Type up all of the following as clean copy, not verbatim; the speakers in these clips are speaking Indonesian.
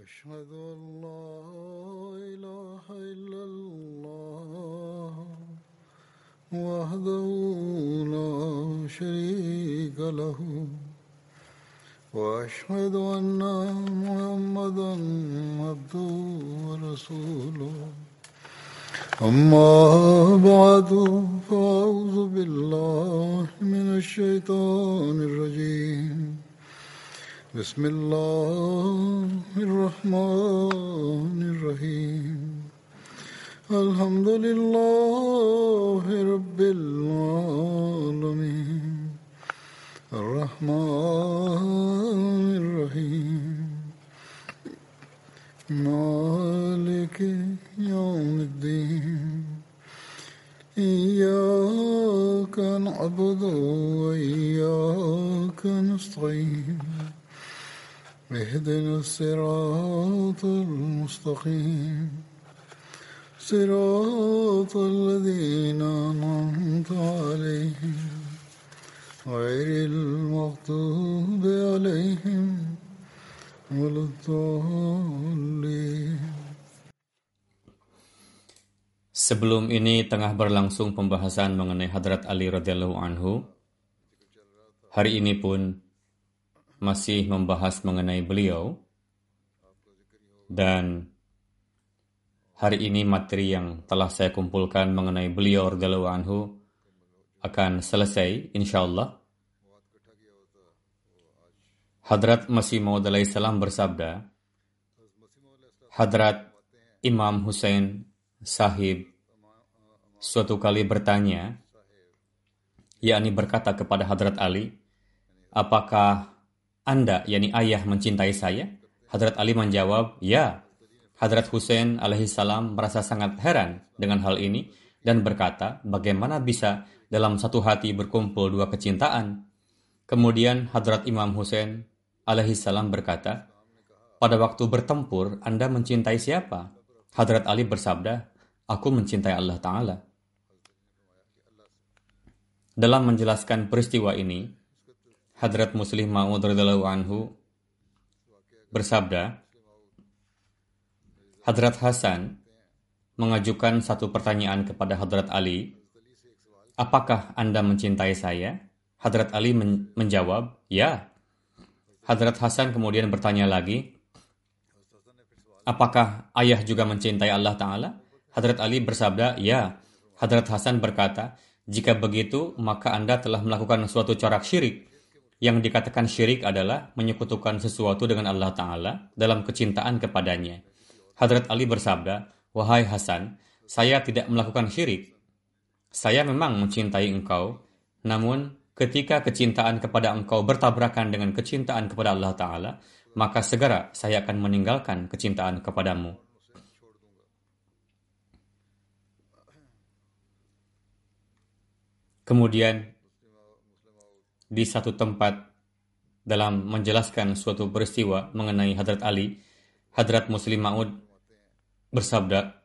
أشهد أن لا إله إلا الله وحده لا شريك له وأشهد أن محمدا عبده ورسوله أما بعد فأعوذ بالله من الشيطان الرجيم بسم الله الرحمن الرحيم الحمد لله رب العالمين الرحمن الرحيم مالك يوم الدين إياك نعبد وإياك نستعين اهدنا الصراط المستقيم صراط الذين أنعمت عليهم غير المغضوب عليهم ولا الضالين. Sebelum ini tengah berlangsung pembahasan mengenai Hadrat Ali radhiyallahu anhu. Hari ini pun masih membahas mengenai beliau. Dan hari ini materi yang telah saya kumpulkan mengenai beliau radhiyallahu anhu akan selesai insyaallah. Hadrat Masih Maud alaihi salam bersabda, Hadrat Imam Hussein sahib suatu kali bertanya, yakni berkata kepada Hadrat Ali, apakah Anda, yakni ayah, mencintai saya? Hadrat Ali menjawab, ya. Hadrat Hussein alaihi salam merasa sangat heran dengan hal ini dan berkata, bagaimana bisa dalam satu hati berkumpul dua kecintaan? Kemudian Hadrat Imam Hussein alaihi salam berkata, pada waktu bertempur Anda mencintai siapa? Hadrat Ali bersabda, aku mencintai Allah Ta'ala. Dalam menjelaskan peristiwa ini, Hadrat Muslih Ma'ud radhiyallahu anhu bersabda, Hadrat Hasan mengajukan satu pertanyaan kepada Hadrat Ali, apakah Anda mencintai saya? Hadrat Ali menjawab, ya. Hadrat Hasan kemudian bertanya lagi, apakah ayah juga mencintai Allah Ta'ala? Hadrat Ali bersabda, ya. Hadrat Hasan berkata, jika begitu, maka Anda telah melakukan suatu corak syirik. Yang dikatakan syirik adalah menyekutukan sesuatu dengan Allah Ta'ala dalam kecintaan kepadanya. Hadrat Ali bersabda, wahai Hasan, saya tidak melakukan syirik. Saya memang mencintai engkau, namun ketika kecintaan kepada engkau bertabrakan dengan kecintaan kepada Allah Ta'ala, maka segera saya akan meninggalkan kecintaan kepadamu. Kemudian, di satu tempat dalam menjelaskan suatu peristiwa mengenai Hadrat Ali, Hadrat Muslih Ma'ud bersabda,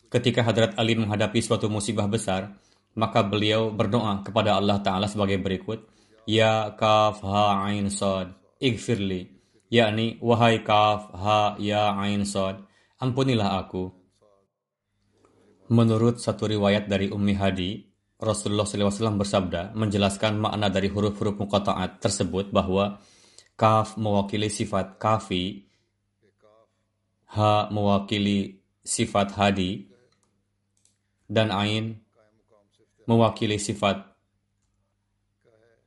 ketika Hadrat Ali menghadapi suatu musibah besar, maka beliau berdoa kepada Allah Ta'ala sebagai berikut, Ya Kaf Ha Ain Sad, Ighfirli, yakni, wahai Kaf Ha Ya Ain Sad, ampunilah aku. Menurut satu riwayat dari Ummi Hadi, Rasulullah SAW bersabda, menjelaskan makna dari huruf-huruf muqata'at tersebut bahwa kaf mewakili sifat kafi, ha mewakili sifat hadi, dan ain mewakili sifat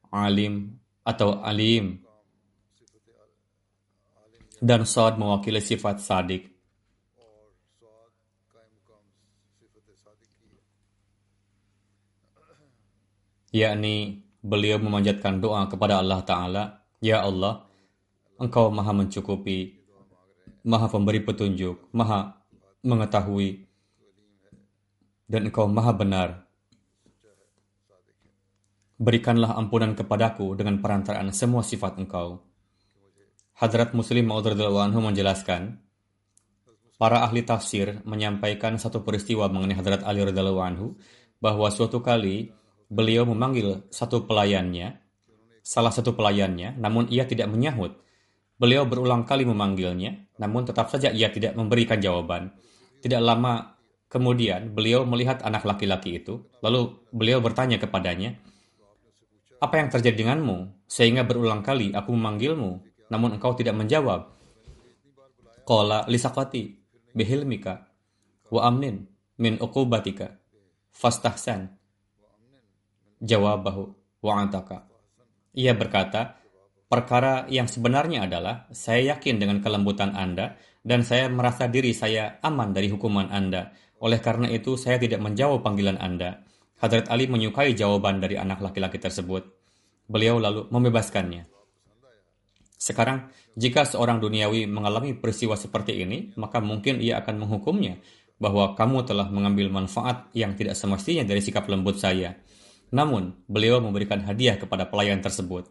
alim atau alim, dan sad mewakili sifat sadik. Yakni beliau memanjatkan doa kepada Allah Ta'ala, Ya Allah, Engkau maha mencukupi, maha pemberi petunjuk, maha mengetahui, dan Engkau maha benar. Berikanlah ampunan kepadaku dengan perantaraan semua sifat Engkau. Hadrat Muslim Ma'ud radhiyallahu anhu menjelaskan, para ahli tafsir menyampaikan satu peristiwa mengenai Hadrat Ali radhiyallahu anhu, bahwa suatu kali beliau memanggil salah satu pelayannya, namun ia tidak menyahut. Beliau berulang kali memanggilnya, namun tetap saja ia tidak memberikan jawaban. Tidak lama kemudian, beliau melihat anak laki-laki itu, lalu beliau bertanya kepadanya, "Apa yang terjadi denganmu? Sehingga berulang kali aku memanggilmu, namun engkau tidak menjawab." Qala lisaqati bihilmika wa amnin min uqubatika fastahsan jawabahu wa antaka. Ia berkata, perkara yang sebenarnya adalah saya yakin dengan kelembutan Anda dan saya merasa diri saya aman dari hukuman Anda. Oleh karena itu saya tidak menjawab panggilan Anda. Hadrat Ali menyukai jawaban dari anak laki-laki tersebut. Beliau lalu membebaskannya. Sekarang, jika seorang duniawi mengalami peristiwa seperti ini, maka mungkin ia akan menghukumnya bahwa kamu telah mengambil manfaat yang tidak semestinya dari sikap lembut saya. Namun, beliau memberikan hadiah kepada pelayan tersebut.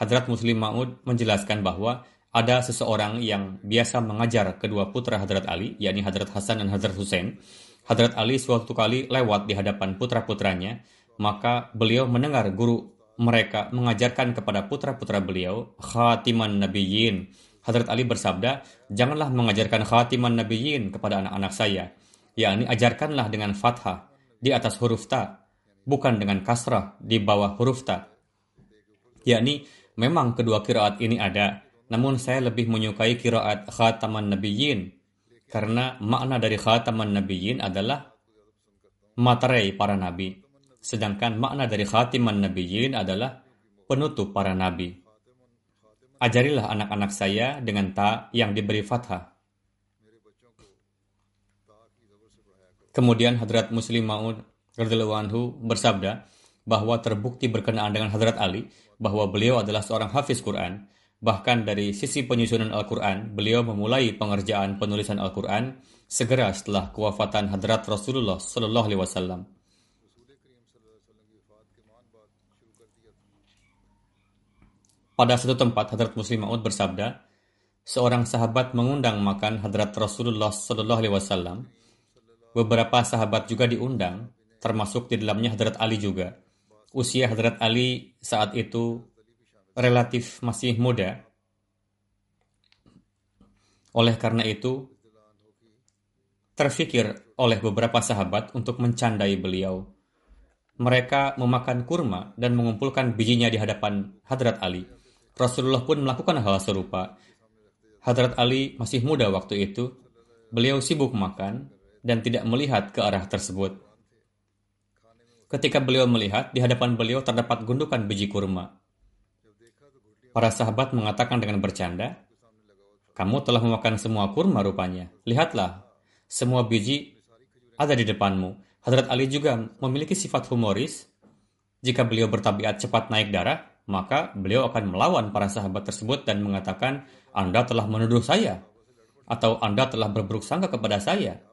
Hadrat Muslim Maud menjelaskan bahwa ada seseorang yang biasa mengajar kedua putra Hadrat Ali, yakni Hadrat Hasan dan Hadrat Hussein. Hadrat Ali suatu kali lewat di hadapan putra-putranya, maka beliau mendengar guru mereka mengajarkan kepada putra-putra beliau khatiman nabiyyin. Hadrat Ali bersabda, janganlah mengajarkan khatiman nabiyyin kepada anak-anak saya, yakni ajarkanlah dengan fathah di atas huruf ta, bukan dengan kasrah di bawah huruf ta. Yakni memang kedua qiraat ini ada, namun saya lebih menyukai qiraat khataman nabiyyin karena makna dari khataman nabiyyin adalah materai para nabi, sedangkan makna dari khatiman nabiyyin adalah penutup para nabi. Ajarilah anak-anak saya dengan ta yang diberi fathah. Kemudian Hadrat Muslim Maud radhiyallahu anhu bersabda bahwa terbukti berkenaan dengan Hadrat Ali bahwa beliau adalah seorang hafiz Quran. Bahkan dari sisi penyusunan Al-Quran, beliau memulai pengerjaan penulisan Al-Quran segera setelah kewafatan Hadrat Rasulullah Sallallahu Alaihi Wasallam. Pada satu tempat, Hadrat Muslim Maud bersabda, seorang sahabat mengundang makan Hadrat Rasulullah Sallallahu Alaihi Wasallam. Beberapa sahabat juga diundang, termasuk di dalamnya Hadrat Ali juga. Usia Hadrat Ali saat itu relatif masih muda. Oleh karena itu, terfikir oleh beberapa sahabat untuk mencandai beliau. Mereka memakan kurma dan mengumpulkan bijinya di hadapan Hadrat Ali. Rasulullah pun melakukan hal serupa. Hadrat Ali masih muda waktu itu. Beliau sibuk makan dan tidak melihat ke arah tersebut. Ketika beliau melihat, di hadapan beliau terdapat gundukan biji kurma. Para sahabat mengatakan dengan bercanda, kamu telah memakan semua kurma rupanya. Lihatlah, semua biji ada di depanmu. Hadrat Ali juga memiliki sifat humoris. Jika beliau bertabiat cepat naik darah, maka beliau akan melawan para sahabat tersebut dan mengatakan, Anda telah menuduh saya, atau Anda telah berburuk sangka kepada saya.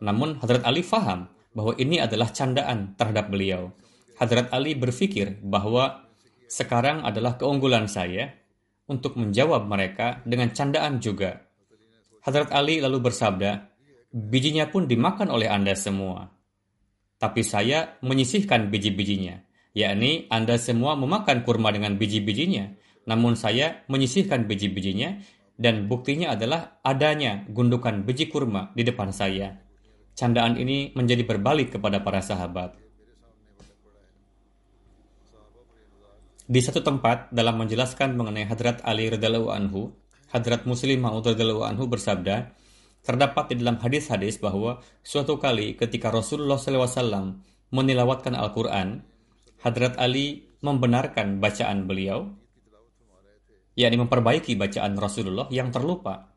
Namun Hadrat Ali faham bahwa ini adalah candaan terhadap beliau. Hadrat Ali berpikir bahwa sekarang adalah keunggulan saya untuk menjawab mereka dengan candaan juga. Hadrat Ali lalu bersabda, bijinya pun dimakan oleh Anda semua. Tapi saya menyisihkan biji-bijinya, yakni Anda semua memakan kurma dengan biji-bijinya, namun saya menyisihkan biji-bijinya, dan buktinya adalah adanya gundukan biji kurma di depan saya. Candaan ini menjadi berbalik kepada para sahabat. Di satu tempat dalam menjelaskan mengenai Hadrat Ali radhiyallahu anhu, Hadrat Muslim Maud radhiyallahu anhu bersabda, terdapat di dalam hadis-hadis bahwa suatu kali ketika Rasulullah SAW menilawatkan Al-Quran, Hadrat Ali membenarkan bacaan beliau, yakni memperbaiki bacaan Rasulullah yang terlupa.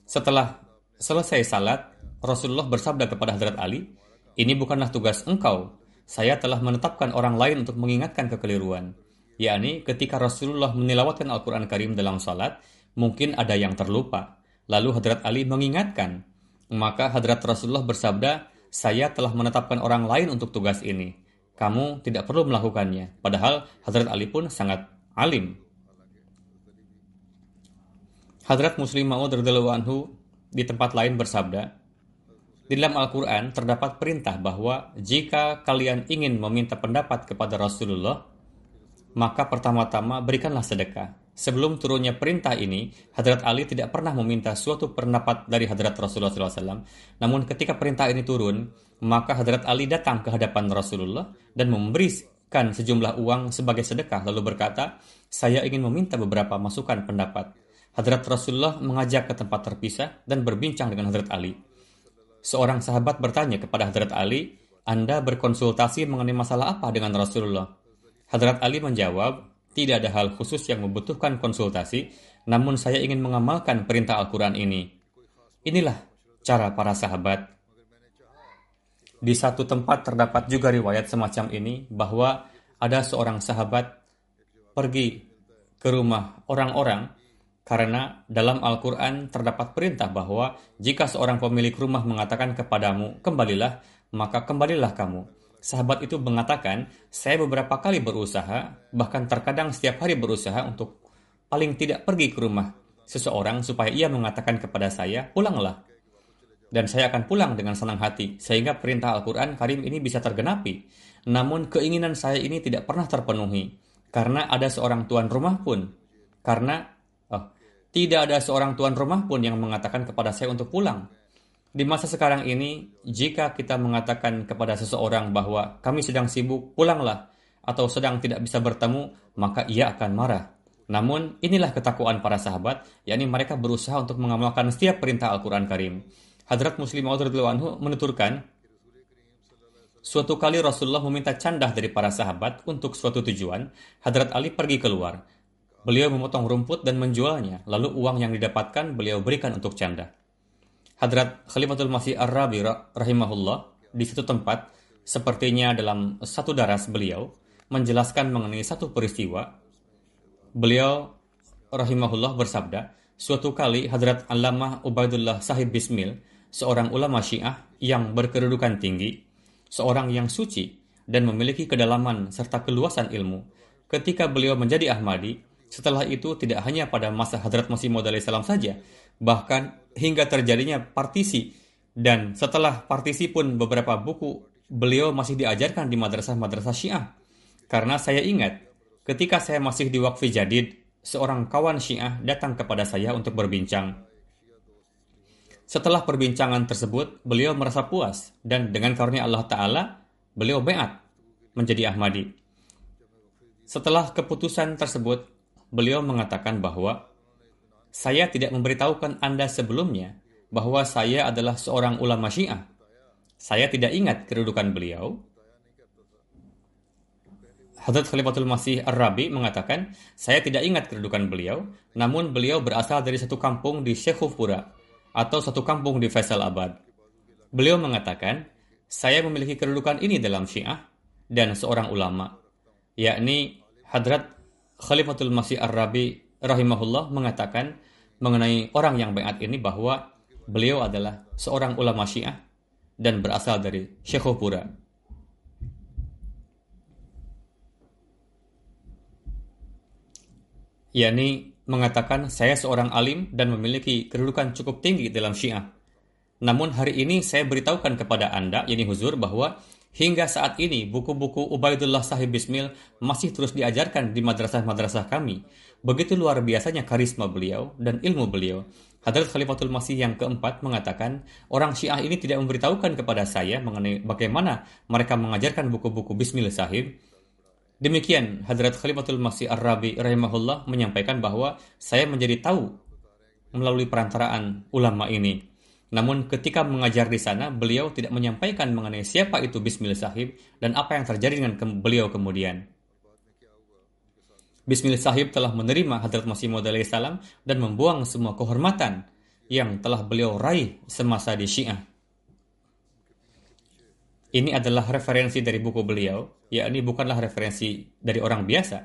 Setelah selesai salat, Rasulullah bersabda kepada Hadrat Ali, ini bukanlah tugas engkau, saya telah menetapkan orang lain untuk mengingatkan kekeliruan. Yakni ketika Rasulullah menilawatkan Al-Quran Karim dalam salat, mungkin ada yang terlupa. Lalu Hadrat Ali mengingatkan. Maka Hadrat Rasulullah bersabda, saya telah menetapkan orang lain untuk tugas ini. Kamu tidak perlu melakukannya. Padahal Hadrat Ali pun sangat alim. Hadrat Muslim Maud radhiyallahu anhu di tempat lain bersabda, di dalam Al-Quran terdapat perintah bahwa jika kalian ingin meminta pendapat kepada Rasulullah, maka pertama-tama berikanlah sedekah. Sebelum turunnya perintah ini, Hadrat Ali tidak pernah meminta suatu pendapat dari Hadrat Rasulullah SAW. Namun ketika perintah ini turun, maka Hadrat Ali datang ke hadapan Rasulullah dan memberikan sejumlah uang sebagai sedekah, lalu berkata, saya ingin meminta beberapa masukan pendapat. Hadrat Rasulullah mengajak ke tempat terpisah dan berbincang dengan Hadrat Ali. Seorang sahabat bertanya kepada Hadrat Ali, Anda berkonsultasi mengenai masalah apa dengan Rasulullah? Hadrat Ali menjawab, tidak ada hal khusus yang membutuhkan konsultasi, namun saya ingin mengamalkan perintah Al-Quran ini. Inilah cara para sahabat. Di satu tempat terdapat juga riwayat semacam ini, bahwa ada seorang sahabat pergi ke rumah orang-orang, karena dalam Al-Quran terdapat perintah bahwa jika seorang pemilik rumah mengatakan kepadamu, kembalilah, maka kembalilah kamu. Sahabat itu mengatakan, saya beberapa kali berusaha, bahkan terkadang setiap hari berusaha untuk paling tidak pergi ke rumah seseorang supaya ia mengatakan kepada saya, pulanglah. Dan saya akan pulang dengan senang hati, sehingga perintah Al-Quran Karim ini bisa tergenapi. Namun keinginan saya ini tidak pernah terpenuhi, karena ada seorang tuan rumah pun. Tidak ada seorang tuan rumah pun yang mengatakan kepada saya untuk pulang. Di masa sekarang ini, jika kita mengatakan kepada seseorang bahwa kami sedang sibuk, pulanglah, atau sedang tidak bisa bertemu, maka ia akan marah. Namun, inilah ketakwaan para sahabat, yakni mereka berusaha untuk mengamalkan setiap perintah Al-Quran Karim. Hadrat Muslim Maud radhiyallahu anhu menuturkan, suatu kali Rasulullah meminta candah dari para sahabat untuk suatu tujuan. Hadrat Ali pergi keluar. Beliau memotong rumput dan menjualnya, lalu uang yang didapatkan beliau berikan untuk candah. Hadrat Khalifatul Masih Ar-Rabi rahimahullah di satu tempat, sepertinya dalam satu daras beliau, menjelaskan mengenai satu peristiwa. Beliau rahimahullah bersabda, suatu kali Hadrat Allamah Ubaidullah Sahib Bismil, seorang ulama Syiah yang berkedudukan tinggi, seorang yang suci dan memiliki kedalaman serta keluasan ilmu. Ketika beliau menjadi Ahmadi, setelah itu tidak hanya pada masa Hadrat Masih Maud alaihi salam saja, bahkan hingga terjadinya partisi, dan setelah partisi pun beberapa buku beliau masih diajarkan di madrasah-madrasah Syiah. Karena saya ingat, ketika saya masih di Waqfi Jadid, seorang kawan Syiah datang kepada saya untuk berbincang. Setelah perbincangan tersebut, beliau merasa puas, dan dengan karunia Allah Ta'ala, beliau bai'at menjadi Ahmadi. Setelah keputusan tersebut, beliau mengatakan bahwa saya tidak memberitahukan Anda sebelumnya bahwa saya adalah seorang ulama Syiah. Saya tidak ingat kedudukan beliau. Hadrat Khalifatul Masih Ar-Rabi mengatakan, saya tidak ingat kedudukan beliau, namun beliau berasal dari satu kampung di Sheikhupura atau satu kampung di Faisalabad. Beliau mengatakan, saya memiliki kedudukan ini dalam Syiah dan seorang ulama, yakni Hadrat Khalifatul Masih Ar-Rabi rahimahullah mengatakan mengenai orang yang bai'at ini bahwa beliau adalah seorang ulama Syiah dan berasal dari Sheikhupura. Yakni mengatakan saya seorang alim dan memiliki kedudukan cukup tinggi dalam Syiah. Namun hari ini saya beritahukan kepada Anda, yakni huzur, bahwa hingga saat ini buku-buku Ubaidullah Sahib Bismil masih terus diajarkan di madrasah-madrasah kami. Begitu luar biasanya karisma beliau dan ilmu beliau. Hadrat Khalifatul Masih yang keempat mengatakan, orang Syiah ini tidak memberitahukan kepada saya mengenai bagaimana mereka mengajarkan buku-buku Bismil Sahib. Demikian Hadrat Khalifatul Masih Ar-Rabi rahimahullah menyampaikan bahwa saya menjadi tahu melalui perantaraan ulama ini. Namun ketika mengajar di sana, beliau tidak menyampaikan mengenai siapa itu Bismil Sahib dan apa yang terjadi dengan beliau kemudian. Bismil Sahib telah menerima Hadrat Masih Maud alaihi salam dan membuang semua kehormatan yang telah beliau raih semasa di Syiah. Ini adalah referensi dari buku beliau, yakni bukanlah referensi dari orang biasa.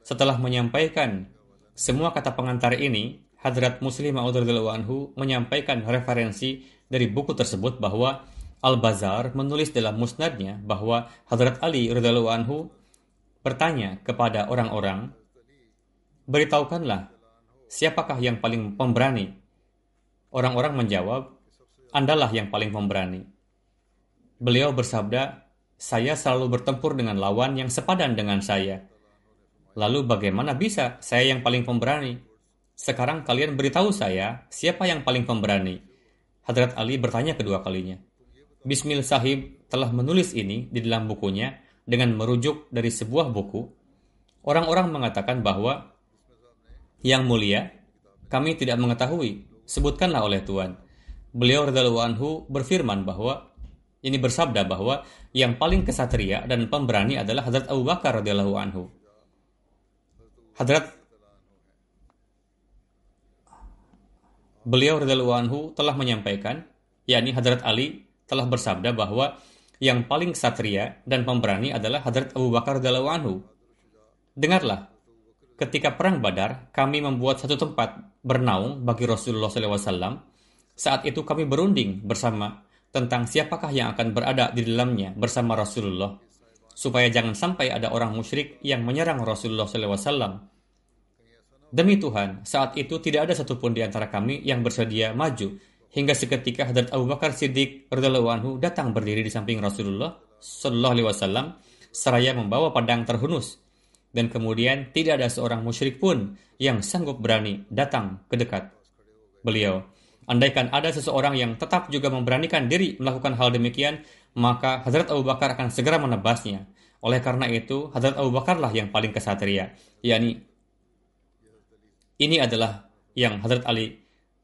Setelah menyampaikan semua kata pengantar ini, Hadrat Muslim Maud radhiyallahu anhu menyampaikan referensi dari buku tersebut bahwa Al-Bazar menulis dalam musnadnya bahwa Hadrat Ali radhiyallahu anhu bertanya kepada orang-orang, beritahukanlah, siapakah yang paling pemberani? Orang-orang menjawab, Andalah yang paling pemberani. Beliau bersabda, saya selalu bertempur dengan lawan yang sepadan dengan saya. Lalu bagaimana bisa saya yang paling pemberani? Sekarang kalian beritahu saya, siapa yang paling pemberani? Hadrat Ali bertanya kedua kalinya. Bismil Sahib telah menulis ini di dalam bukunya dengan merujuk dari sebuah buku. Orang-orang mengatakan bahwa, Yang mulia, kami tidak mengetahui. Sebutkanlah oleh Tuan. Beliau radhiyallahu anhu berfirman bahwa, ini bersabda bahwa yang paling kesatria dan pemberani adalah Hadrat Abu Bakar radhiyallahu anhu. Beliau radhiyallahu anhu telah menyampaikan, yakni Hadrat Ali telah bersabda bahwa yang paling kesatria dan pemberani adalah Hadrat Abu Bakar radhiyallahu anhu. Dengarlah, ketika perang Badar, kami membuat satu tempat bernaung bagi Rasulullah SAW. Saat itu kami berunding bersama tentang siapakah yang akan berada di dalamnya bersama Rasulullah, supaya jangan sampai ada orang musyrik yang menyerang Rasulullah SAW. Demi Tuhan, saat itu tidak ada satupun di antara kami yang bersedia maju, hingga seketika Hadrat Abu Bakar Siddiq radhiyallahu anhu datang berdiri di samping Rasulullah SAW, seraya membawa pedang terhunus. Dan kemudian tidak ada seorang musyrik pun yang sanggup berani datang ke dekat beliau. Andaikan ada seseorang yang tetap juga memberanikan diri melakukan hal demikian, maka Hadrat Abu Bakar akan segera menebasnya. Oleh karena itu, Hadrat Abu Bakarlah yang paling kesatria, yakni ini adalah yang Hadrat Ali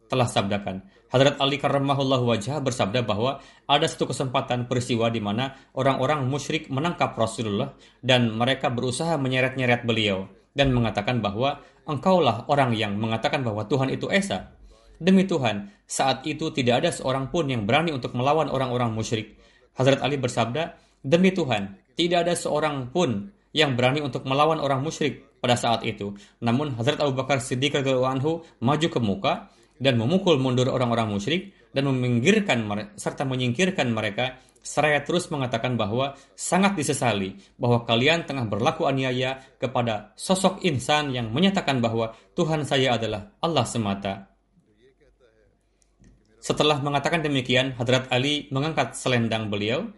telah sabdakan. Hadrat Ali karramahullahu wajhah bersabda bahwa ada satu kesempatan peristiwa di mana orang-orang musyrik menangkap Rasulullah dan mereka berusaha menyeret-nyeret beliau dan mengatakan bahwa engkaulah orang yang mengatakan bahwa Tuhan itu Esa. Demi Tuhan, saat itu tidak ada seorang pun yang berani untuk melawan orang-orang musyrik. Hadrat Ali bersabda, demi Tuhan, tidak ada seorang pun yang berani untuk melawan orang musyrik pada saat itu. Namun Hadrat Abu Bakar Siddiq radhiyallahu anhu maju ke muka dan memukul mundur orang-orang musyrik dan menyingkirkan mereka, seraya terus mengatakan bahwa sangat disesali bahwa kalian tengah berlaku aniaya kepada sosok insan yang menyatakan bahwa Tuhan saya adalah Allah semata. Setelah mengatakan demikian, Hadrat Ali mengangkat selendang beliau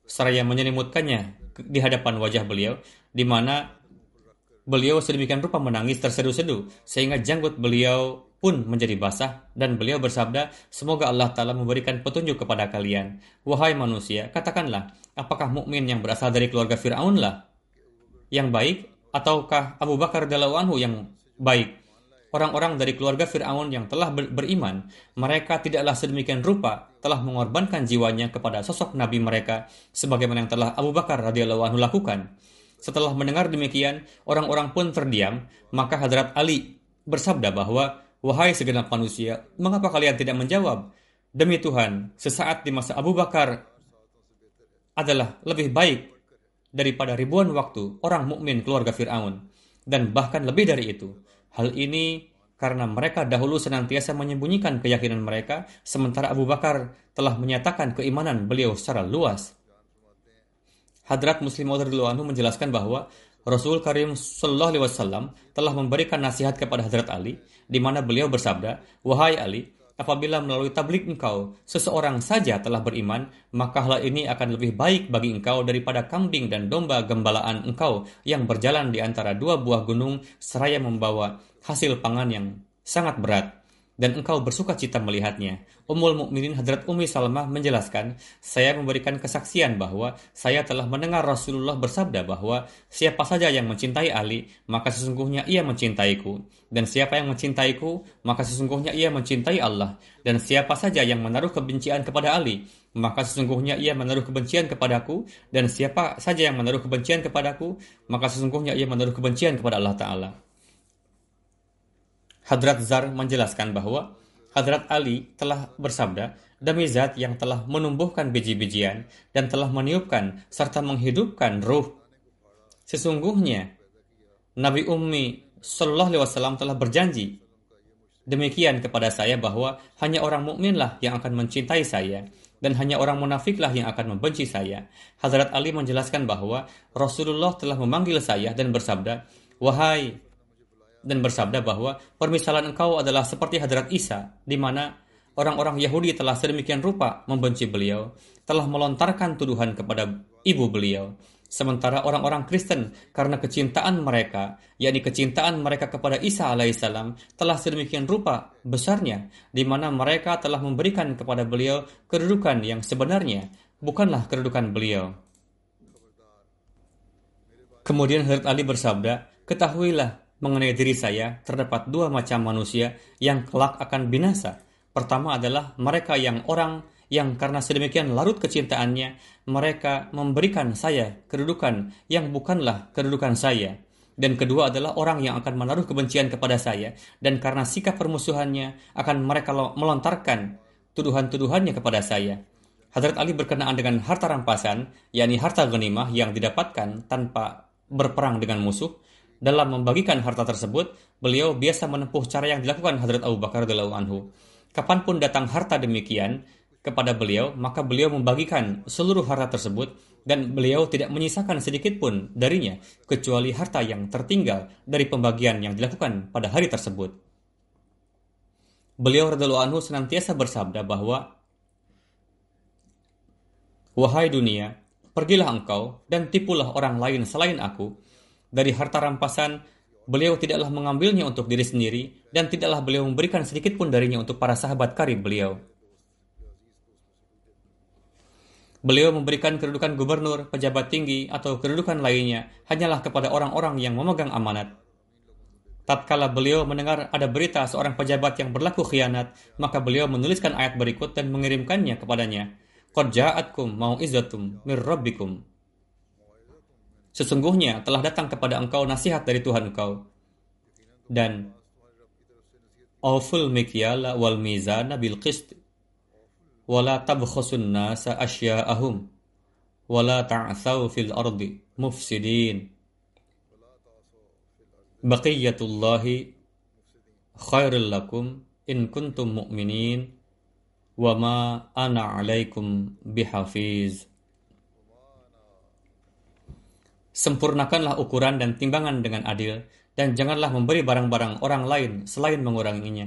seraya menyelimutkannya di hadapan wajah beliau, di mana beliau sedemikian rupa menangis tersedu-sedu sehingga janggut beliau pun menjadi basah, dan beliau bersabda, semoga Allah Ta'ala memberikan petunjuk kepada kalian. Wahai manusia, katakanlah, apakah mukmin yang berasal dari keluarga Fir'aun lah yang baik, ataukah Abu Bakar radhiyallahu anhu yang baik? Orang-orang dari keluarga Fir'aun yang telah beriman, mereka tidaklah sedemikian rupa telah mengorbankan jiwanya kepada sosok Nabi mereka, sebagaimana yang telah Abu Bakar radhiyallahu anhu lakukan. Setelah mendengar demikian, orang-orang pun terdiam, maka Hadrat Ali bersabda bahwa, wahai segenap manusia, mengapa kalian tidak menjawab? Demi Tuhan, sesaat di masa Abu Bakar adalah lebih baik daripada ribuan waktu orang mukmin keluarga Fir'aun, dan bahkan lebih dari itu. Hal ini karena mereka dahulu senantiasa menyembunyikan keyakinan mereka, sementara Abu Bakar telah menyatakan keimanan beliau secara luas. Hadrat Muslim Maud radhiyallahu anhu menjelaskan bahwa Rasul Karim sallallahu alaihi wasallam telah memberikan nasihat kepada Hadrat Ali, di mana beliau bersabda, wahai Ali, apabila melalui tablik engkau seseorang saja telah beriman, maka hal ini akan lebih baik bagi engkau daripada kambing dan domba gembalaan engkau yang berjalan di antara dua buah gunung seraya membawa hasil pangan yang sangat berat, dan engkau bersuka cita melihatnya. Ummul Mukminin Hadrat Ummi Salamah menjelaskan, saya memberikan kesaksian bahwa saya telah mendengar Rasulullah bersabda bahwa siapa saja yang mencintai Ali, maka sesungguhnya ia mencintaiku, dan siapa yang mencintaiku, maka sesungguhnya ia mencintai Allah, dan siapa saja yang menaruh kebencian kepada Ali, maka sesungguhnya ia menaruh kebencian kepadaku, dan siapa saja yang menaruh kebencian kepadaku, maka sesungguhnya ia menaruh kebencian kepada Allah Ta'ala. Hadrat Zar menjelaskan bahwa Hadrat Ali telah bersabda, demi zat yang telah menumbuhkan biji-bijian dan telah meniupkan serta menghidupkan ruh. Sesungguhnya Nabi Ummi sallallahu alaihi wasallam telah berjanji demikian kepada saya bahwa hanya orang mukminlah yang akan mencintai saya dan hanya orang munafiklah yang akan membenci saya. Hadrat Ali menjelaskan bahwa Rasulullah telah memanggil saya dan bersabda, bahwa permisalan engkau adalah seperti Hadrat Isa, di mana orang-orang Yahudi telah sedemikian rupa membenci beliau, telah melontarkan tuduhan kepada ibu beliau. Sementara orang-orang Kristen karena kecintaan mereka, yakni kecintaan mereka kepada Isa alaihissalam, telah sedemikian rupa besarnya, di mana mereka telah memberikan kepada beliau kedudukan yang sebenarnya, bukanlah kedudukan beliau. Kemudian Hazrat Ali bersabda, ketahuilah mengenai diri saya, terdapat dua macam manusia yang kelak akan binasa. Pertama adalah mereka yang karena sedemikian larut kecintaannya, mereka memberikan saya kedudukan yang bukanlah kedudukan saya. Dan kedua adalah orang yang akan menaruh kebencian kepada saya, dan karena sikap permusuhannya akan mereka melontarkan tuduhan-tuduhannya kepada saya. Hazrat Ali berkenaan dengan harta rampasan, yakni harta ghanimah yang didapatkan tanpa berperang dengan musuh. Dalam membagikan harta tersebut, beliau biasa menempuh cara yang dilakukan Hazrat Abu Bakar radhiyallahu anhu. Kapanpun datang harta demikian kepada beliau, maka beliau membagikan seluruh harta tersebut dan beliau tidak menyisakan sedikit pun darinya kecuali harta yang tertinggal dari pembagian yang dilakukan pada hari tersebut. Beliau radhiyallahu anhu senantiasa bersabda bahwa, wahai dunia, pergilah engkau dan tipulah orang lain selain aku. Dari harta rampasan, beliau tidaklah mengambilnya untuk diri sendiri dan tidaklah beliau memberikan sedikit pun darinya untuk para sahabat karib beliau. Beliau memberikan kedudukan gubernur, pejabat tinggi, atau kedudukan lainnya hanyalah kepada orang-orang yang memegang amanat. Tatkala beliau mendengar ada berita seorang pejabat yang berlaku khianat, maka beliau menuliskan ayat berikut dan mengirimkannya kepadanya. Qad ja'atkum mau'izatum mir rabbikum. Sesungguhnya telah datang kepada engkau nasihat dari Tuhan engkau. Dan awful mikyala wal mizana bil qist wala tabkhasun nasa asya'ahum wala ta'thaw fil ardi mufsidin. Baqiyatullahi khairul lakum in kuntum mu'minin wa ma ana 'alaikum bihafiz. Sempurnakanlah ukuran dan timbangan dengan adil, dan janganlah memberi barang-barang orang lain selain menguranginya.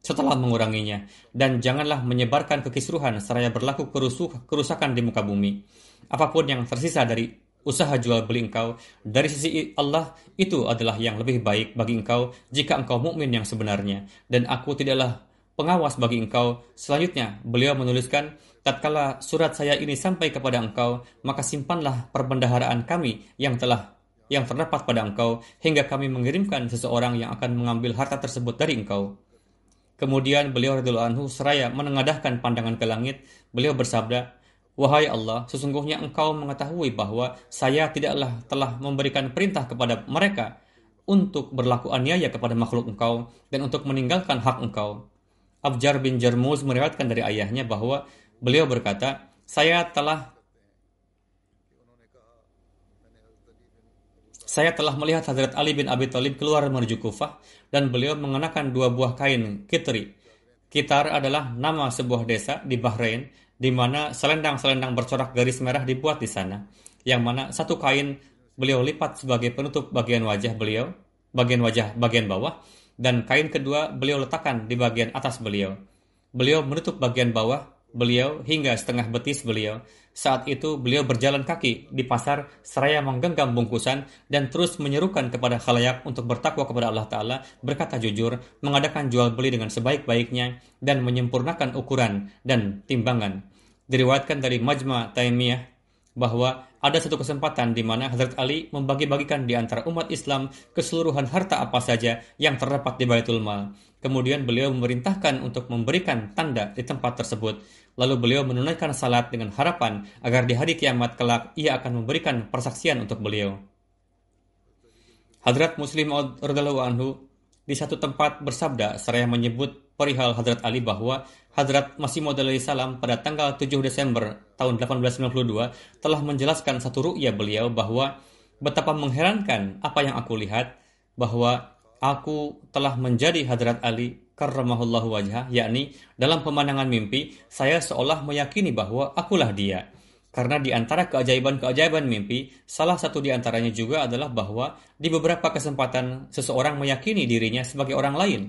Setelah menguranginya, dan janganlah menyebarkan kekisruhan seraya berlaku kerusakan di muka bumi. Apapun yang tersisa dari usaha jual beli engkau dari sisi Allah, itu adalah yang lebih baik bagi engkau jika engkau mukmin yang sebenarnya, dan aku tidaklah pengawas bagi engkau. Selanjutnya, beliau menuliskan, tatkala surat saya ini sampai kepada engkau, maka simpanlah perbendaharaan kami yang terdapat pada engkau, hingga kami mengirimkan seseorang yang akan mengambil harta tersebut dari engkau. Kemudian beliau radhiyallahu anhu seraya menengadahkan pandangan ke langit, beliau bersabda, wahai Allah, sesungguhnya engkau mengetahui bahwa saya tidaklah telah memberikan perintah kepada mereka untuk berlaku aniaya kepada makhluk engkau dan untuk meninggalkan hak engkau. Abjar bin Jarmuz meriwayatkan dari ayahnya bahwa beliau berkata, saya telah melihat Hazrat Ali bin Abi Thalib keluar menuju Kufah dan beliau mengenakan 2 buah kain kitri. Kitar adalah nama sebuah desa di Bahrain di mana selendang-selendang bercorak garis merah dibuat di sana, yang mana satu kain beliau lipat sebagai penutup bagian wajah beliau, bagian bawah, dan kain kedua beliau letakkan di bagian atas beliau. Beliau menutup bagian bawah beliau hingga setengah betis beliau. Saat itu beliau berjalan kaki di pasar seraya menggenggam bungkusan dan terus menyerukan kepada khalayak untuk bertakwa kepada Allah Ta'ala, berkata jujur, mengadakan jual beli dengan sebaik-baiknya, dan menyempurnakan ukuran dan timbangan. Diriwayatkan dari Majma' Taimiyah bahwa ada satu kesempatan di mana Hazrat Ali membagi-bagikan di antara umat Islam keseluruhan harta apa saja yang terdapat di Baitul Mal. Kemudian beliau memerintahkan untuk memberikan tanda di tempat tersebut. Lalu beliau menunaikan salat dengan harapan agar di hari kiamat kelak ia akan memberikan persaksian untuk beliau. Hadrat Muslim radhiyallahu anhu di satu tempat bersabda seraya menyebut perihal Hadrat Ali bahwa Hadrat Masih Maud alaihi salam pada tanggal 7 Desember tahun 1892 telah menjelaskan satu ru'ya beliau bahwa betapa mengherankan apa yang aku lihat, bahwa aku telah menjadi Hadrat Ali karramahullahu wajhah, yakni dalam pemandangan mimpi saya seolah meyakini bahwa akulah dia. Karena di antara keajaiban-keajaiban mimpi, salah satu di antaranya juga adalah bahwa di beberapa kesempatan seseorang meyakini dirinya sebagai orang lain.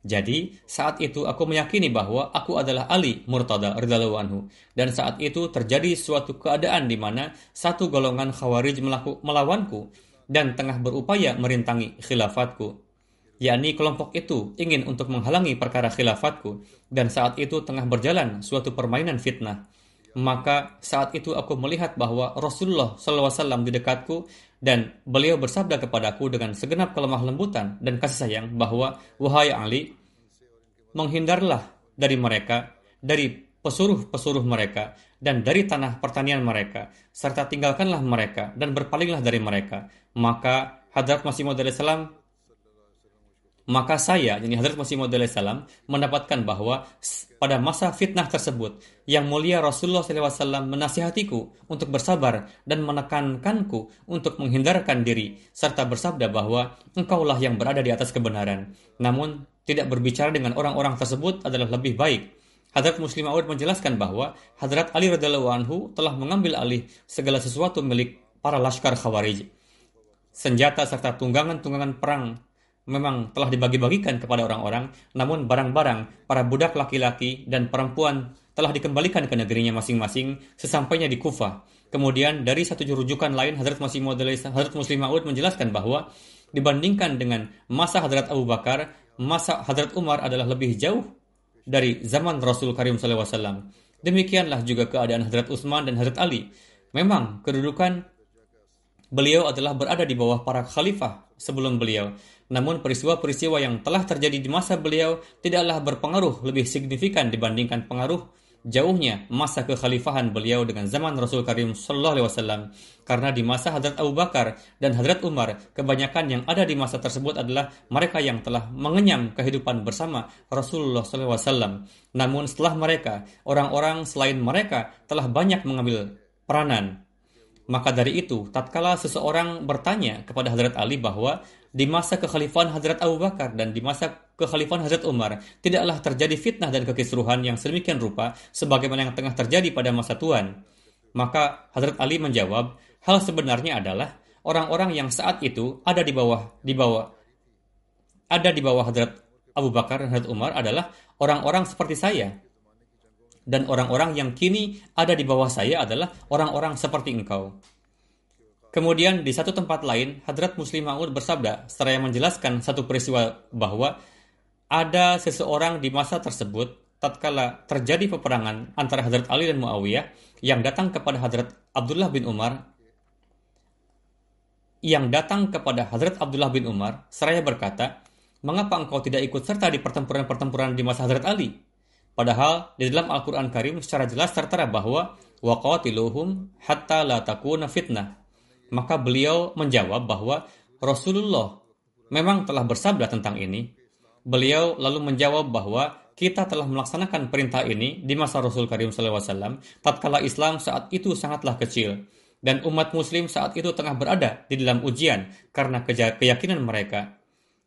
Jadi, saat itu aku meyakini bahwa aku adalah Ali Murtada radhiyallahu anhu. Dan saat itu terjadi suatu keadaan di mana satu golongan Khawarij melawanku dan tengah berupaya merintangi khilafatku. Yakni kelompok itu ingin untuk menghalangi perkara khilafatku, dan saat itu tengah berjalan suatu permainan fitnah. Maka saat itu aku melihat bahwa Rasulullah SAW di dekatku, dan beliau bersabda kepadaku dengan segenap kelemah lembutan dan kasih sayang bahwa, wahai Ali, menghindarlah dari mereka, dari pesuruh-pesuruh mereka, dan dari tanah pertanian mereka, serta tinggalkanlah mereka dan berpalinglah dari mereka. Maka Hadrat Masih Maud alaihissalam Maka saya, yakni Hadrat Masih Maud alaihissalam, mendapatkan bahwa pada masa fitnah tersebut, yang mulia Rasulullah SAW menasihatiku untuk bersabar dan menekankanku untuk menghindarkan diri, serta bersabda bahwa engkaulah yang berada di atas kebenaran. Namun, tidak berbicara dengan orang-orang tersebut adalah lebih baik. Hadrat Muslim Maud menjelaskan bahwa Hadrat Ali radhiyallahu anhu telah mengambil alih segala sesuatu milik para laskar Khawarij. Senjata serta tunggangan-tunggangan perang memang telah dibagi-bagikan kepada orang-orang, namun barang-barang para budak laki-laki dan perempuan telah dikembalikan ke negerinya masing-masing sesampainya di Kufah. Kemudian dari satu rujukan lain, Hadrat Muslim Maud menjelaskan bahwa dibandingkan dengan masa Hadrat Abu Bakar, masa Hadrat Umar adalah lebih jauh dari zaman Rasul Karim SAW. Demikianlah juga keadaan Hadrat Utsman dan Hadrat Ali. Memang kedudukan beliau adalah berada di bawah para khalifah sebelum beliau. Namun peristiwa-peristiwa yang telah terjadi di masa beliau tidaklah berpengaruh lebih signifikan dibandingkan pengaruh jauhnya masa kekhalifahan beliau dengan zaman Rasul Karim Sallallahu Alaihi Wasallam. Karena di masa Hadrat Abu Bakar dan Hadrat Umar, kebanyakan yang ada di masa tersebut adalah mereka yang telah mengenyam kehidupan bersama Rasulullah Sallallahu Alaihi Wasallam. Namun setelah mereka, orang-orang selain mereka telah banyak mengambil peranan. Maka dari itu, tatkala seseorang bertanya kepada Hadrat Ali bahwa di masa kekhalifahan Hadrat Abu Bakar dan di masa kekhalifahan Hadrat Umar tidaklah terjadi fitnah dan kekisruhan yang sedemikian rupa sebagaimana yang tengah terjadi pada masa Tuhan, maka Hadrat Ali menjawab, hal sebenarnya adalah orang-orang yang saat itu ada di bawah Hadrat Abu Bakar dan Hadrat Umar adalah orang-orang seperti saya. Dan orang-orang yang kini ada di bawah saya adalah orang-orang seperti engkau. Kemudian di satu tempat lain, Hadrat Muslim Maud bersabda, seraya menjelaskan satu peristiwa bahwa ada seseorang di masa tersebut, tatkala terjadi peperangan antara Hadrat Ali dan Muawiyah, yang datang kepada Hadrat Abdullah bin Umar, seraya berkata, mengapa engkau tidak ikut serta di pertempuran-pertempuran di masa Hadrat Ali? Padahal di dalam Al-Quran Karim secara jelas tertera bahwa waqatiluhum hatta la takuna fitnah. Maka beliau menjawab bahwa Rasulullah memang telah bersabda tentang ini. Beliau lalu menjawab bahwa kita telah melaksanakan perintah ini di masa Rasul Karim SAW tatkala Islam saat itu sangatlah kecil dan umat muslim saat itu tengah berada di dalam ujian karena keyakinan mereka,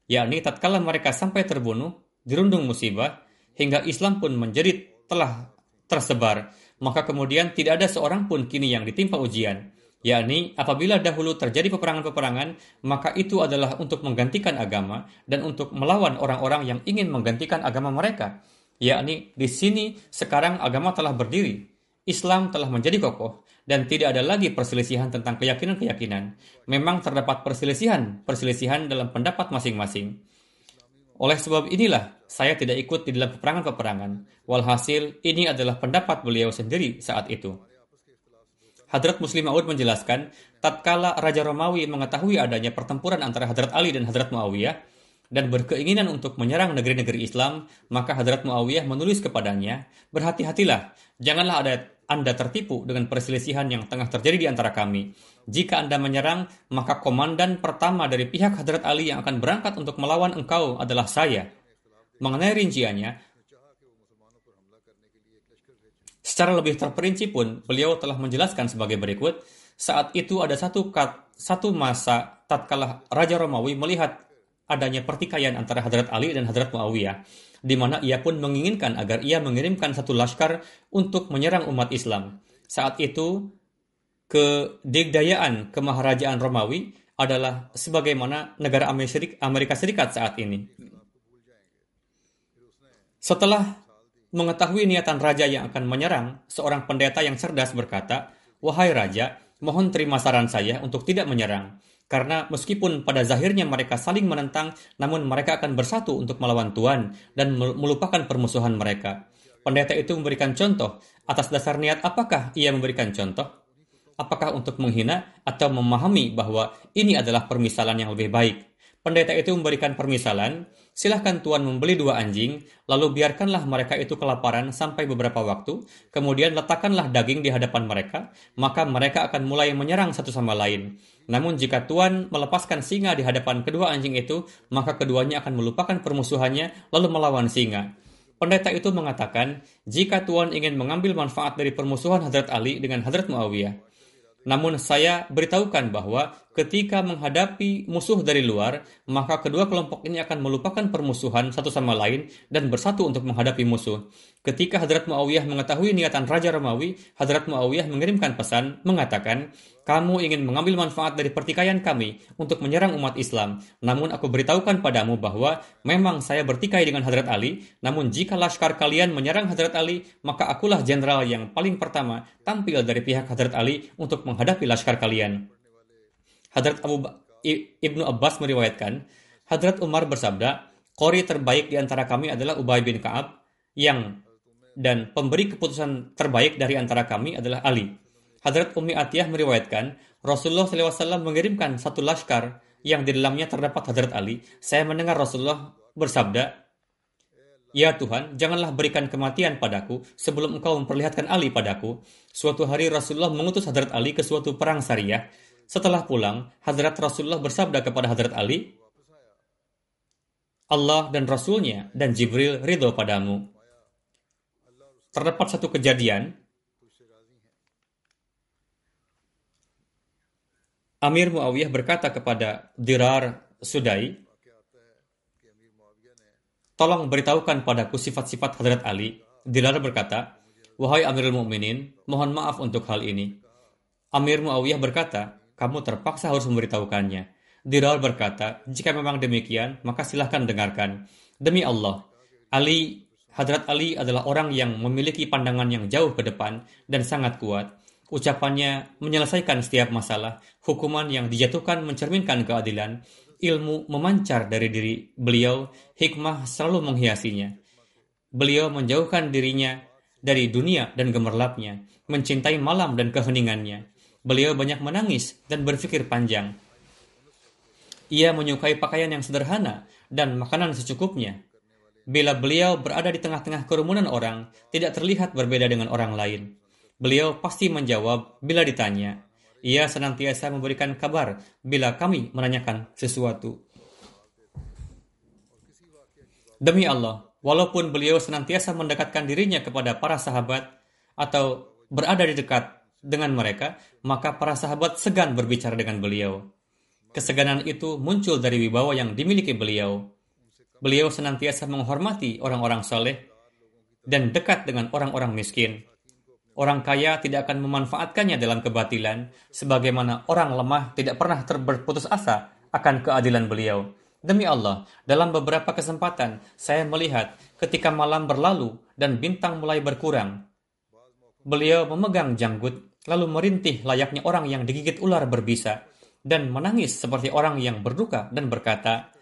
yakni tatkala mereka sampai terbunuh, dirundung musibah, hingga Islam pun menjadi telah tersebar, maka kemudian tidak ada seorang pun kini yang ditimpa ujian. Yakni apabila dahulu terjadi peperangan-peperangan, maka itu adalah untuk menggantikan agama dan untuk melawan orang-orang yang ingin menggantikan agama mereka. Yakni di sini sekarang agama telah berdiri, Islam telah menjadi kokoh, dan tidak ada lagi perselisihan tentang keyakinan-keyakinan. Memang terdapat perselisihan dalam pendapat masing-masing. Oleh sebab inilah, saya tidak ikut di dalam peperangan-peperangan. Walhasil, ini adalah pendapat beliau sendiri saat itu. Hadrat Muslim Maud menjelaskan, tatkala Raja Romawi mengetahui adanya pertempuran antara Hadrat Ali dan Hadrat Muawiyah, dan berkeinginan untuk menyerang negeri-negeri Islam, maka Hadrat Muawiyah menulis kepadanya, berhati-hatilah, janganlah Anda tertipu dengan perselisihan yang tengah terjadi di antara kami. Jika Anda menyerang, maka komandan pertama dari pihak Hadrat Ali yang akan berangkat untuk melawan engkau adalah saya. Mengenai rinciannya, secara lebih terperinci pun, beliau telah menjelaskan sebagai berikut. Saat itu ada satu masa tatkala Raja Romawi melihat adanya pertikaian antara Hadrat Ali dan Hadrat Muawiyah, di mana ia pun menginginkan agar ia mengirimkan satu laskar untuk menyerang umat Islam. Saat itu, kedigdayaan kemaharajaan Romawi adalah sebagaimana negara Amerika Serikat saat ini. Setelah mengetahui niatan raja yang akan menyerang, seorang pendeta yang cerdas berkata, "Wahai raja, mohon terima saran saya untuk tidak menyerang. Karena meskipun pada zahirnya mereka saling menentang, namun mereka akan bersatu untuk melawan Tuhan dan melupakan permusuhan mereka." Pendeta itu memberikan contoh. Atas dasar niat apakah ia memberikan contoh? Apakah untuk menghina atau memahami bahwa ini adalah permisalan yang lebih baik? Pendeta itu memberikan permisalan, silahkan Tuan membeli 2 anjing, lalu biarkanlah mereka itu kelaparan sampai beberapa waktu, kemudian letakkanlah daging di hadapan mereka, maka mereka akan mulai menyerang satu sama lain. Namun jika Tuan melepaskan singa di hadapan kedua anjing itu, maka keduanya akan melupakan permusuhannya lalu melawan singa. Pendeta itu mengatakan, jika Tuan ingin mengambil manfaat dari permusuhan Hadrat Ali dengan Hadrat Muawiyah, namun saya beritahukan bahwa ketika menghadapi musuh dari luar, maka kedua kelompok ini akan melupakan permusuhan satu sama lain dan bersatu untuk menghadapi musuh. Ketika Hadrat Muawiyah mengetahui niatan Raja Romawi, Hadrat Muawiyah mengirimkan pesan mengatakan, "Kamu ingin mengambil manfaat dari pertikaian kami untuk menyerang umat Islam. Namun aku beritahukan padamu bahwa memang saya bertikai dengan Hadrat Ali, namun jika laskar kalian menyerang Hadrat Ali, maka akulah jenderal yang paling pertama tampil dari pihak Hadrat Ali untuk menghadapi laskar kalian." Hadrat Ibnu Abbas meriwayatkan, Hadrat Umar bersabda, "Qori terbaik di antara kami adalah Ubay bin Ka'ab, dan pemberi keputusan terbaik dari antara kami adalah Ali." Hadrat Ummi Atiyah meriwayatkan, Rasulullah SAW mengirimkan satu laskar yang di dalamnya terdapat Hadrat Ali. Saya mendengar Rasulullah bersabda, "Ya Tuhan, janganlah berikan kematian padaku sebelum Engkau memperlihatkan Ali padaku." Suatu hari Rasulullah mengutus Hadrat Ali ke suatu perang syariah. Setelah pulang, Hadrat Rasulullah bersabda kepada Hadrat Ali, "Allah dan Rasulnya dan Jibril ridho padamu." Terdapat satu kejadian, Amir Muawiyah berkata kepada Dirar Sudai, "Tolong beritahukan padaku sifat-sifat Hadrat Ali." Dirar berkata, "Wahai Amirul Mukminin, mohon maaf untuk hal ini." Amir Muawiyah berkata, "Kamu terpaksa harus memberitahukannya." Dirar berkata, "Jika memang demikian, maka silahkan dengarkan. Demi Allah, Hadrat Ali adalah orang yang memiliki pandangan yang jauh ke depan dan sangat kuat. Ucapannya menyelesaikan setiap masalah, hukuman yang dijatuhkan mencerminkan keadilan, ilmu memancar dari diri beliau, hikmah selalu menghiasinya. Beliau menjauhkan dirinya dari dunia dan gemerlapnya, mencintai malam dan keheningannya. Beliau banyak menangis dan berpikir panjang. Ia menyukai pakaian yang sederhana dan makanan secukupnya. Bila beliau berada di tengah-tengah kerumunan orang, tidak terlihat berbeda dengan orang lain. Beliau pasti menjawab bila ditanya. Ia senantiasa memberikan kabar bila kami menanyakan sesuatu. Demi Allah, walaupun beliau senantiasa mendekatkan dirinya kepada para sahabat atau berada di dekat dengan mereka, maka para sahabat segan berbicara dengan beliau. Keseganan itu muncul dari wibawa yang dimiliki beliau. Beliau senantiasa menghormati orang-orang saleh dan dekat dengan orang-orang miskin. Orang kaya tidak akan memanfaatkannya dalam kebatilan, sebagaimana orang lemah tidak pernah berputus asa akan keadilan beliau. Demi Allah, dalam beberapa kesempatan saya melihat ketika malam berlalu dan bintang mulai berkurang, beliau memegang janggut lalu merintih layaknya orang yang digigit ular berbisa dan menangis seperti orang yang berduka dan berkata,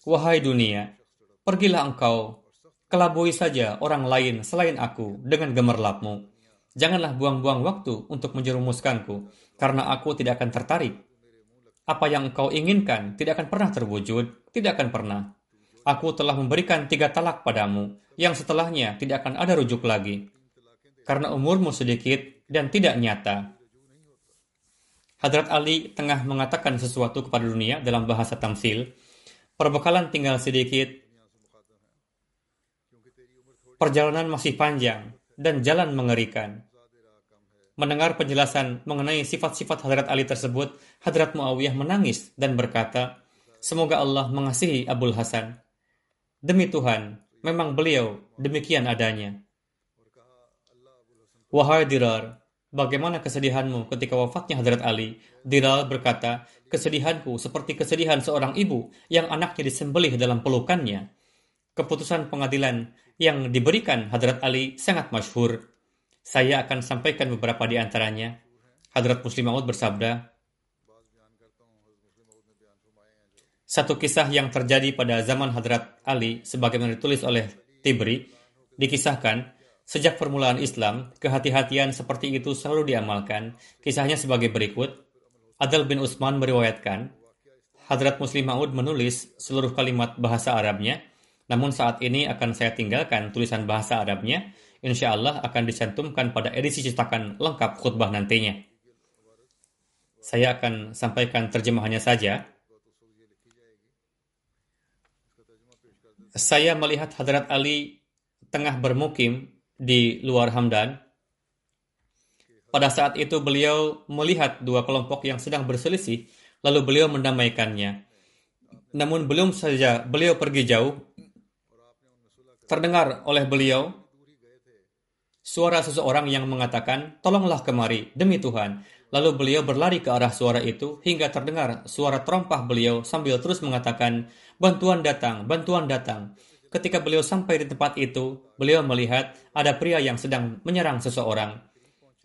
"Wahai dunia, pergilah engkau, kelabui saja orang lain selain aku dengan gemerlapmu. Janganlah buang-buang waktu untuk menjerumuskanku, karena aku tidak akan tertarik. Apa yang engkau inginkan tidak akan pernah terwujud, tidak akan pernah. Aku telah memberikan 3 talak padamu, yang setelahnya tidak akan ada rujuk lagi, karena umurmu sedikit dan tidak nyata." Hadrat Ali tengah mengatakan sesuatu kepada dunia dalam bahasa tamsil. Perbekalan tinggal sedikit, perjalanan masih panjang, dan jalan mengerikan. Mendengar penjelasan mengenai sifat-sifat Hadrat Ali tersebut, Hadrat Muawiyah menangis dan berkata, "Semoga Allah mengasihi Abul Hasan. Demi Tuhan, memang beliau demikian adanya." Wahai Dirar, bagaimana kesedihanmu ketika wafatnya Hadrat Ali? Dirar berkata, "Kesedihanku seperti kesedihan seorang ibu yang anaknya disembelih dalam pelukannya." keputusan pengadilan yang diberikan Hadrat Ali sangat masyhur. Saya akan sampaikan beberapa di antaranya. Hadrat Muslim Maud bersabda, satu kisah yang terjadi pada zaman Hadrat Ali sebagaimana ditulis oleh Tibri, dikisahkan, sejak permulaan Islam, kehati-hatian seperti itu selalu diamalkan. Kisahnya sebagai berikut. Adal bin Utsman meriwayatkan, Hadrat Muslim Maud menulis seluruh kalimat bahasa Arabnya, namun saat ini akan saya tinggalkan tulisan bahasa Arabnya, insya Allah akan dicantumkan pada edisi cetakan lengkap khutbah nantinya. Saya akan sampaikan terjemahannya saja. Saya melihat Hadrat Ali tengah bermukim di luar Hamdan. Pada saat itu beliau melihat dua kelompok yang sedang berselisih, lalu beliau mendamaikannya. Namun belum saja beliau pergi jauh, terdengar oleh beliau suara seseorang yang mengatakan, tolonglah kemari, demi Tuhan. Lalu beliau berlari ke arah suara itu hingga terdengar suara terompah beliau sambil terus mengatakan, bantuan datang, bantuan datang. Ketika beliau sampai di tempat itu, beliau melihat ada pria yang sedang menyerang seseorang.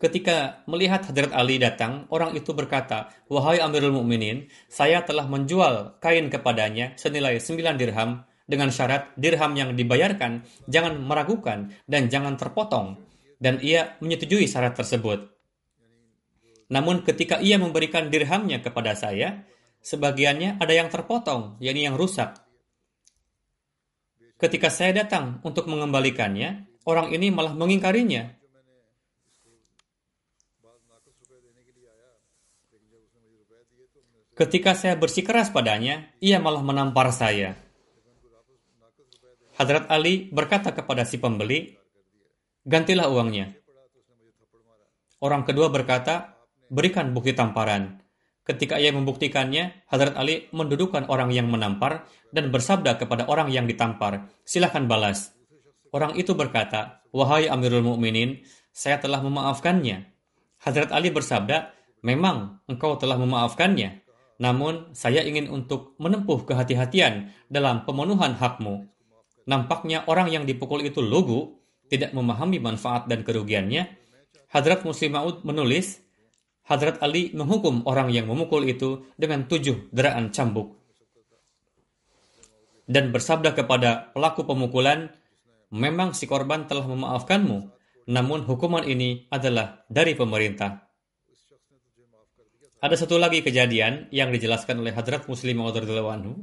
Ketika melihat Hadrat Ali datang, orang itu berkata, wahai Amirul Mukminin, saya telah menjual kain kepadanya senilai 9 dirham dengan syarat dirham yang dibayarkan jangan meragukan dan jangan terpotong. Dan ia menyetujui syarat tersebut. Namun ketika ia memberikan dirhamnya kepada saya, sebagiannya ada yang terpotong, yakni yang rusak. Ketika saya datang untuk mengembalikannya, orang ini malah mengingkarinya. Ketika saya bersikeras padanya, ia malah menampar saya. Hadrat Ali berkata kepada si pembeli, gantilah uangnya. Orang kedua berkata, berikan bukti tamparan. Ketika ia membuktikannya, Hadrat Ali mendudukkan orang yang menampar dan bersabda kepada orang yang ditampar, silakan balas. Orang itu berkata, wahai Amirul Mukminin, saya telah memaafkannya. Hadrat Ali bersabda, memang engkau telah memaafkannya. Namun, saya ingin untuk menempuh kehati-hatian dalam pemenuhan hakmu. Nampaknya orang yang dipukul itu lugu, tidak memahami manfaat dan kerugiannya. Hadrat Muslim Maud menulis, Hadrat Ali menghukum orang yang memukul itu dengan 7 deraan cambuk. Dan bersabda kepada pelaku pemukulan, memang si korban telah memaafkanmu, namun hukuman ini adalah dari pemerintah. Ada satu lagi kejadian yang dijelaskan oleh Hadrat Muslim Maud radhiyallahu anhu.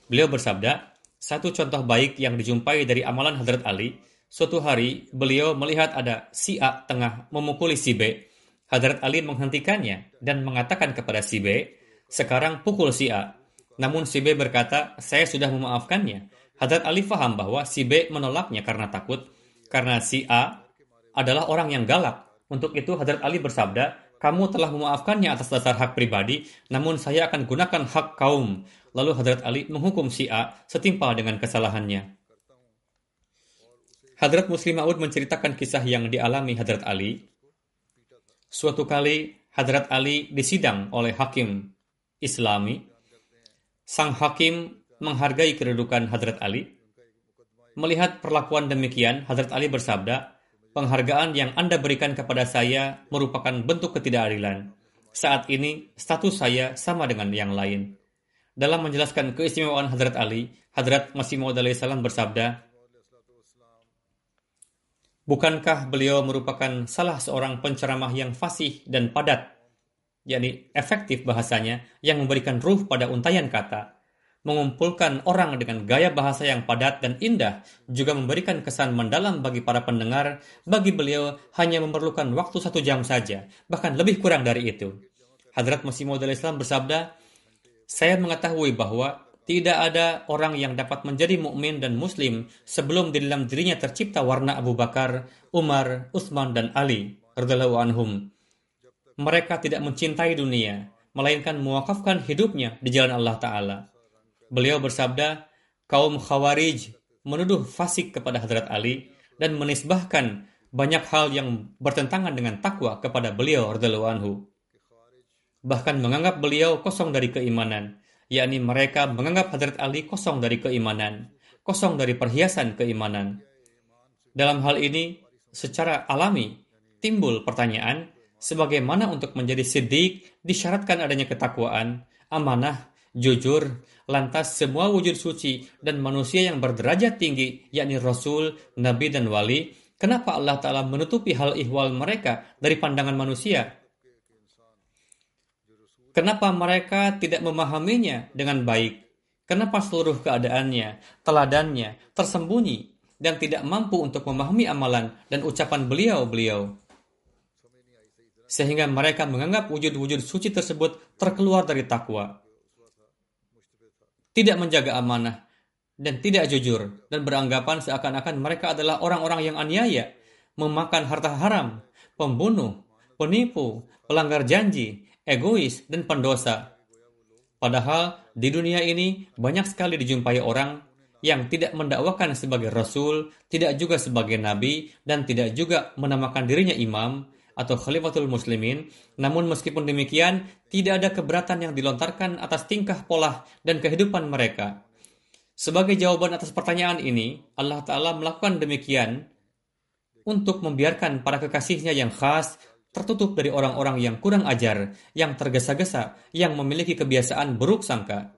Beliau bersabda, satu contoh baik yang dijumpai dari amalan Hadrat Ali, suatu hari beliau melihat ada si A tengah memukuli si B. Hadrat Ali menghentikannya dan mengatakan kepada si B, sekarang pukul si A. Namun si B berkata, saya sudah memaafkannya. Hadrat Ali faham bahwa si B menolaknya karena takut, karena si A adalah orang yang galak. Untuk itu Hadrat Ali bersabda, kamu telah memaafkannya atas dasar hak pribadi, namun saya akan gunakan hak kaum. Lalu Hadrat Ali menghukum si A setimpal dengan kesalahannya. Hadrat Muslim Maud menceritakan kisah yang dialami Hadrat Ali. Suatu kali Hadrat Ali disidang oleh hakim Islami. Sang hakim menghargai kedudukan Hadrat Ali. Melihat perlakuan demikian, Hadrat Ali bersabda, penghargaan yang Anda berikan kepada saya merupakan bentuk ketidakadilan. Saat ini, status saya sama dengan yang lain. Dalam menjelaskan keistimewaan Hadrat Ali, Hadrat Masih Maud alaihi salam bersabda, bukankah beliau merupakan salah seorang penceramah yang fasih dan padat, yakni efektif bahasanya, yang memberikan ruh pada untayan kata, mengumpulkan orang dengan gaya bahasa yang padat dan indah, juga memberikan kesan mendalam bagi para pendengar. Bagi beliau hanya memerlukan waktu 1 jam saja, bahkan lebih kurang dari itu. Hadrat Masih Maud alaihi salam bersabda, saya mengetahui bahwa tidak ada orang yang dapat menjadi mukmin dan muslim sebelum di dalam dirinya tercipta warna Abu Bakar, Umar, Utsman dan Ali radhiyallahu anhum. Mereka tidak mencintai dunia, melainkan mewakafkan hidupnya di jalan Allah Ta'ala. Beliau bersabda, kaum Khawarij menuduh fasik kepada Hadrat Ali dan menisbahkan banyak hal yang bertentangan dengan takwa kepada beliau radhiyallahu anhu. Bahkan menganggap beliau kosong dari keimanan, yakni mereka menganggap Hadrat Ali kosong dari keimanan. kosong dari perhiasan keimanan. Dalam hal ini, secara alami, timbul pertanyaan, sebagaimana untuk menjadi siddiq disyaratkan adanya ketakwaan, amanah, jujur, lantas semua wujud suci dan manusia yang berderajat tinggi, yakni Rasul, Nabi, dan Wali, kenapa Allah Ta'ala menutupi hal ihwal mereka dari pandangan manusia? Kenapa mereka tidak memahaminya dengan baik? Kenapa seluruh keadaannya, teladannya, tersembunyi dan tidak mampu untuk memahami amalan dan ucapan beliau-beliau? Sehingga mereka menganggap wujud-wujud suci tersebut terkeluar dari takwa, tidak menjaga amanah, dan tidak jujur, dan beranggapan seakan-akan mereka adalah orang-orang yang aniaya, memakan harta haram, pembunuh, penipu, pelanggar janji, egois, dan pendosa. Padahal di dunia ini banyak sekali dijumpai orang yang tidak mendakwakan sebagai rasul, tidak juga sebagai nabi, dan tidak juga menamakan dirinya imam atau khalifatul muslimin. Namun meskipun demikian, tidak ada keberatan yang dilontarkan atas tingkah pola dan kehidupan mereka. Sebagai jawaban atas pertanyaan ini, Allah Ta'ala melakukan demikian untuk membiarkan para kekasihnya yang khas tertutup dari orang-orang yang kurang ajar, yang tergesa-gesa, yang memiliki kebiasaan buruk sangka.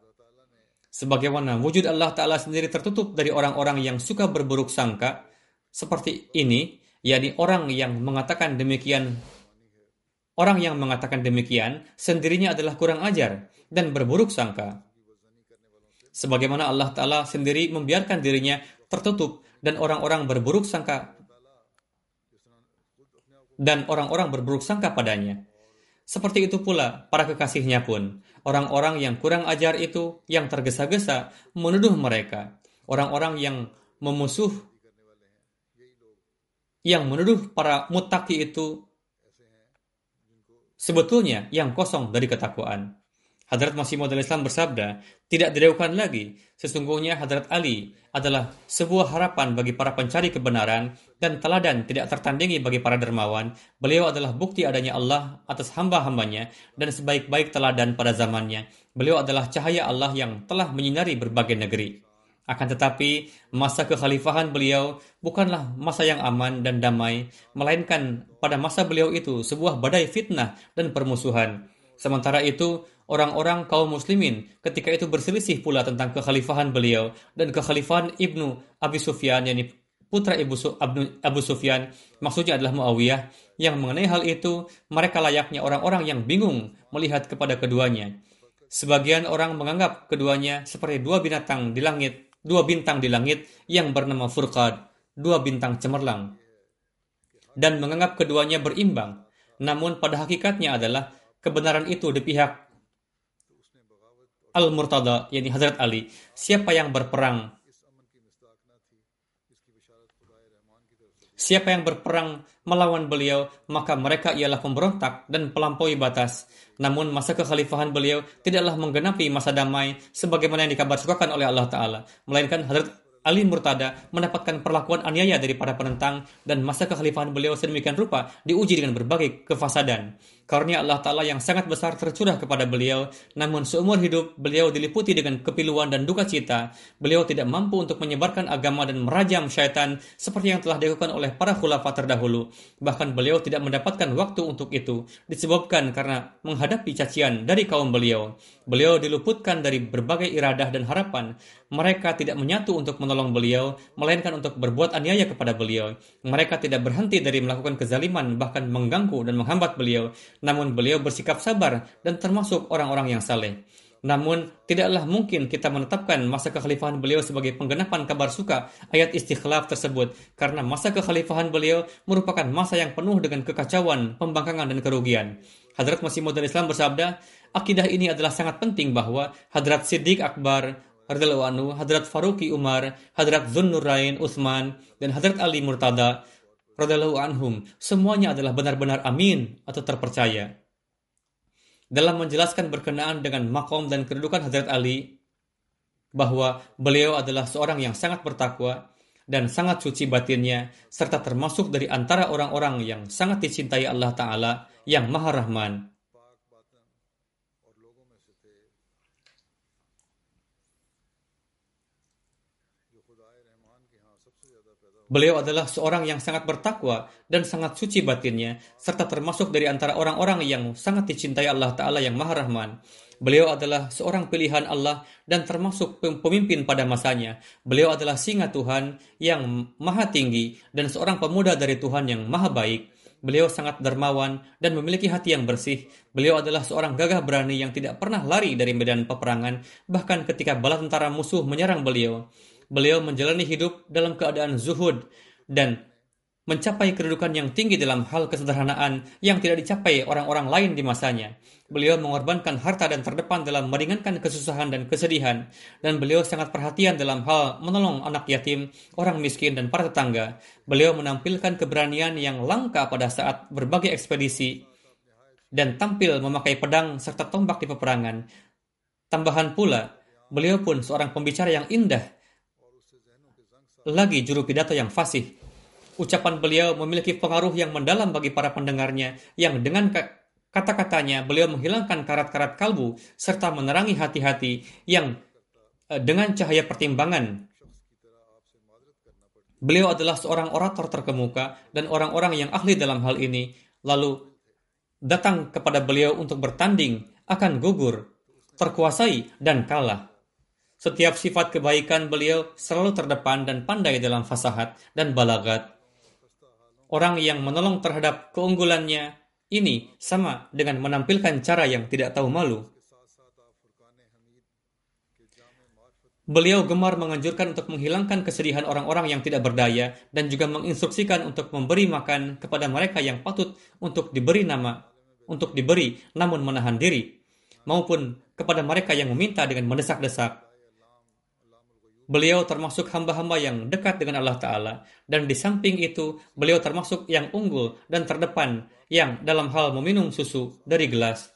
Sebagaimana wujud Allah Ta'ala sendiri tertutup dari orang-orang yang suka berburuk sangka, seperti ini, yakni orang yang mengatakan demikian sendirinya adalah kurang ajar dan berburuk sangka. Sebagaimana Allah Ta'ala sendiri membiarkan dirinya tertutup dan orang-orang berburuk sangka padanya. Seperti itu pula para kekasihnya pun, orang-orang yang kurang ajar itu, yang tergesa-gesa menuduh mereka, orang-orang yang menuduh para muttaqi itu sebetulnya yang kosong dari ketakwaan. Hadrat Masih Maud Islam bersabda, tidak diragukan lagi, sesungguhnya Hadrat Ali adalah sebuah harapan bagi para pencari kebenaran dan teladan tidak tertandingi bagi para dermawan. Beliau adalah bukti adanya Allah atas hamba-hambanya dan sebaik-baik teladan pada zamannya. Beliau adalah cahaya Allah yang telah menyinari berbagai negeri. Akan tetapi, masa kekhalifahan beliau bukanlah masa yang aman dan damai, melainkan pada masa beliau itu sebuah badai fitnah dan permusuhan. Sementara itu, orang-orang kaum muslimin ketika itu berselisih pula tentang kekhalifahan beliau dan kekhalifahan Ibnu Abi Sufyan, yakni putra Abu Sufyan, maksudnya adalah Muawiyah. Yang mengenai hal itu, mereka layaknya orang-orang yang bingung melihat kepada keduanya. Sebagian orang menganggap keduanya seperti dua bintang di langit yang bernama Furqad, dua bintang cemerlang, dan menganggap keduanya berimbang. Namun pada hakikatnya adalah kebenaran itu di pihak Al-Murtada, yakni Hazrat Ali. Siapa yang berperang melawan beliau, maka mereka ialah pemberontak dan pelampaui batas. Namun masa kekhalifahan beliau tidaklah menggenapi masa damai sebagaimana yang dikabarsukakan oleh Allah Ta'ala, melainkan Hazrat Ali Murtada mendapatkan perlakuan aniaya dari para penentang, dan masa kekhalifahan beliau sedemikian rupa diuji dengan berbagai kefasadan. Karunia Allah Ta'ala yang sangat besar tercurah kepada beliau, namun seumur hidup beliau diliputi dengan kepiluan dan duka cita. Beliau tidak mampu untuk menyebarkan agama dan merajam syaitan seperti yang telah dilakukan oleh para khulafa terdahulu. Bahkan beliau tidak mendapatkan waktu untuk itu, disebabkan karena menghadapi cacian dari kaum beliau. Beliau diluputkan dari berbagai iradah dan harapan. Mereka tidak menyatu untuk menolong beliau, melainkan untuk berbuat aniaya kepada beliau. Mereka tidak berhenti dari melakukan kezaliman, bahkan mengganggu dan menghambat beliau. Namun beliau bersikap sabar dan termasuk orang-orang yang saleh. Namun tidaklah mungkin kita menetapkan masa kekhalifahan beliau sebagai penggenapan kabar suka ayat istikhlaf tersebut, karena masa kekhalifahan beliau merupakan masa yang penuh dengan kekacauan, pembangkangan, dan kerugian. Hadrat Masih Maud Islam bersabda, akidah ini adalah sangat penting bahwa Hadrat Siddiq Akbar radhiyallahu anhu, Hadrat Faruqi Umar, Hadrat Zunnurain Utsman, dan Hadrat Ali Murtada radhiyallahu anhum semuanya adalah benar-benar amin atau terpercaya. Dalam menjelaskan berkenaan dengan maqam dan kedudukan Hadrat Ali, bahwa beliau adalah seorang yang sangat bertakwa dan sangat suci batinnya, serta termasuk dari antara orang-orang yang sangat dicintai Allah Ta'ala yang Maha Rahman. Beliau adalah seorang yang sangat bertakwa dan sangat suci batinnya, serta termasuk dari antara orang-orang yang sangat dicintai Allah Ta'ala yang Maha Rahman. Beliau adalah seorang pilihan Allah dan termasuk pemimpin pada masanya. Beliau adalah singa Tuhan yang maha tinggi dan seorang pemuda dari Tuhan yang maha baik. Beliau sangat dermawan dan memiliki hati yang bersih. Beliau adalah seorang gagah berani yang tidak pernah lari dari medan peperangan, bahkan ketika bala tentara musuh menyerang beliau. Beliau menjalani hidup dalam keadaan zuhud dan mencapai kedudukan yang tinggi dalam hal kesederhanaan yang tidak dicapai orang-orang lain di masanya. Beliau mengorbankan harta dan terdepan dalam meringankan kesusahan dan kesedihan, dan beliau sangat perhatian dalam hal menolong anak yatim, orang miskin, dan para tetangga. Beliau menampilkan keberanian yang langka pada saat berbagai ekspedisi dan tampil memakai pedang serta tombak di peperangan. Tambahan pula, beliau pun seorang pembicara yang indah, lagi juru pidato yang fasih. Ucapan beliau memiliki pengaruh yang mendalam bagi para pendengarnya, yang dengan kata-katanya beliau menghilangkan karat-karat kalbu serta menerangi hati-hati yang dengan cahaya pertimbangan. Beliau adalah seorang orator terkemuka dan orang-orang yang ahli dalam hal ini lalu datang kepada beliau untuk bertanding akan gugur, terkuasai, dan kalah. Setiap sifat kebaikan beliau selalu terdepan dan pandai dalam fasahat dan balagat. Orang yang menolong terhadap keunggulannya ini sama dengan menampilkan cara yang tidak tahu malu. Beliau gemar menganjurkan untuk menghilangkan kesedihan orang-orang yang tidak berdaya dan juga menginstruksikan untuk memberi makan kepada mereka yang patut untuk diberi namun menahan diri, maupun kepada mereka yang meminta dengan mendesak-desak. Beliau termasuk hamba-hamba yang dekat dengan Allah Ta'ala, dan di samping itu, beliau termasuk yang unggul dan terdepan yang dalam hal meminum susu dari gelas.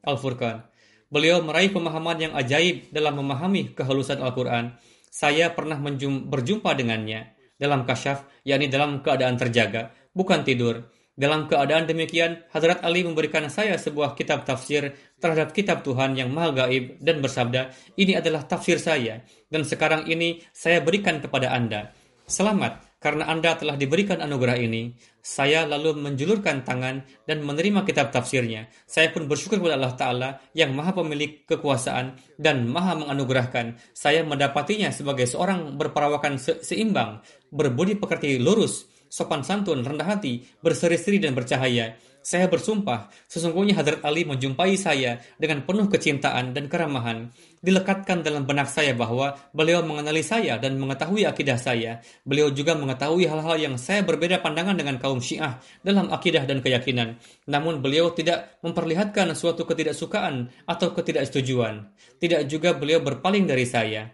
Al-Furqan. Beliau meraih pemahaman yang ajaib dalam memahami kehalusan Al-Quran. Saya pernah berjumpa dengannya dalam kasyaf, yakni dalam keadaan terjaga, bukan tidur. Dalam keadaan demikian, Hadrat Ali memberikan saya sebuah kitab tafsir terhadap kitab Tuhan yang maha gaib dan bersabda, ini adalah tafsir saya, dan sekarang ini saya berikan kepada Anda. Selamat, karena Anda telah diberikan anugerah ini. Saya lalu menjulurkan tangan dan menerima kitab tafsirnya. Saya pun bersyukur kepada Allah Ta'ala yang maha pemilik kekuasaan dan maha menganugerahkan. Saya mendapatinya sebagai seorang berperawakan seimbang, berbudi pekerti lurus, sopan santun, rendah hati, berseri-seri dan bercahaya. Saya bersumpah, sesungguhnya Hadrat Ali menjumpai saya dengan penuh kecintaan dan keramahan. Dilekatkan dalam benak saya bahwa beliau mengenali saya dan mengetahui akidah saya. Beliau juga mengetahui hal-hal yang saya berbeda pandangan dengan kaum Syiah dalam akidah dan keyakinan. Namun beliau tidak memperlihatkan suatu ketidaksukaan atau ketidaksetujuan. Tidak juga beliau berpaling dari saya.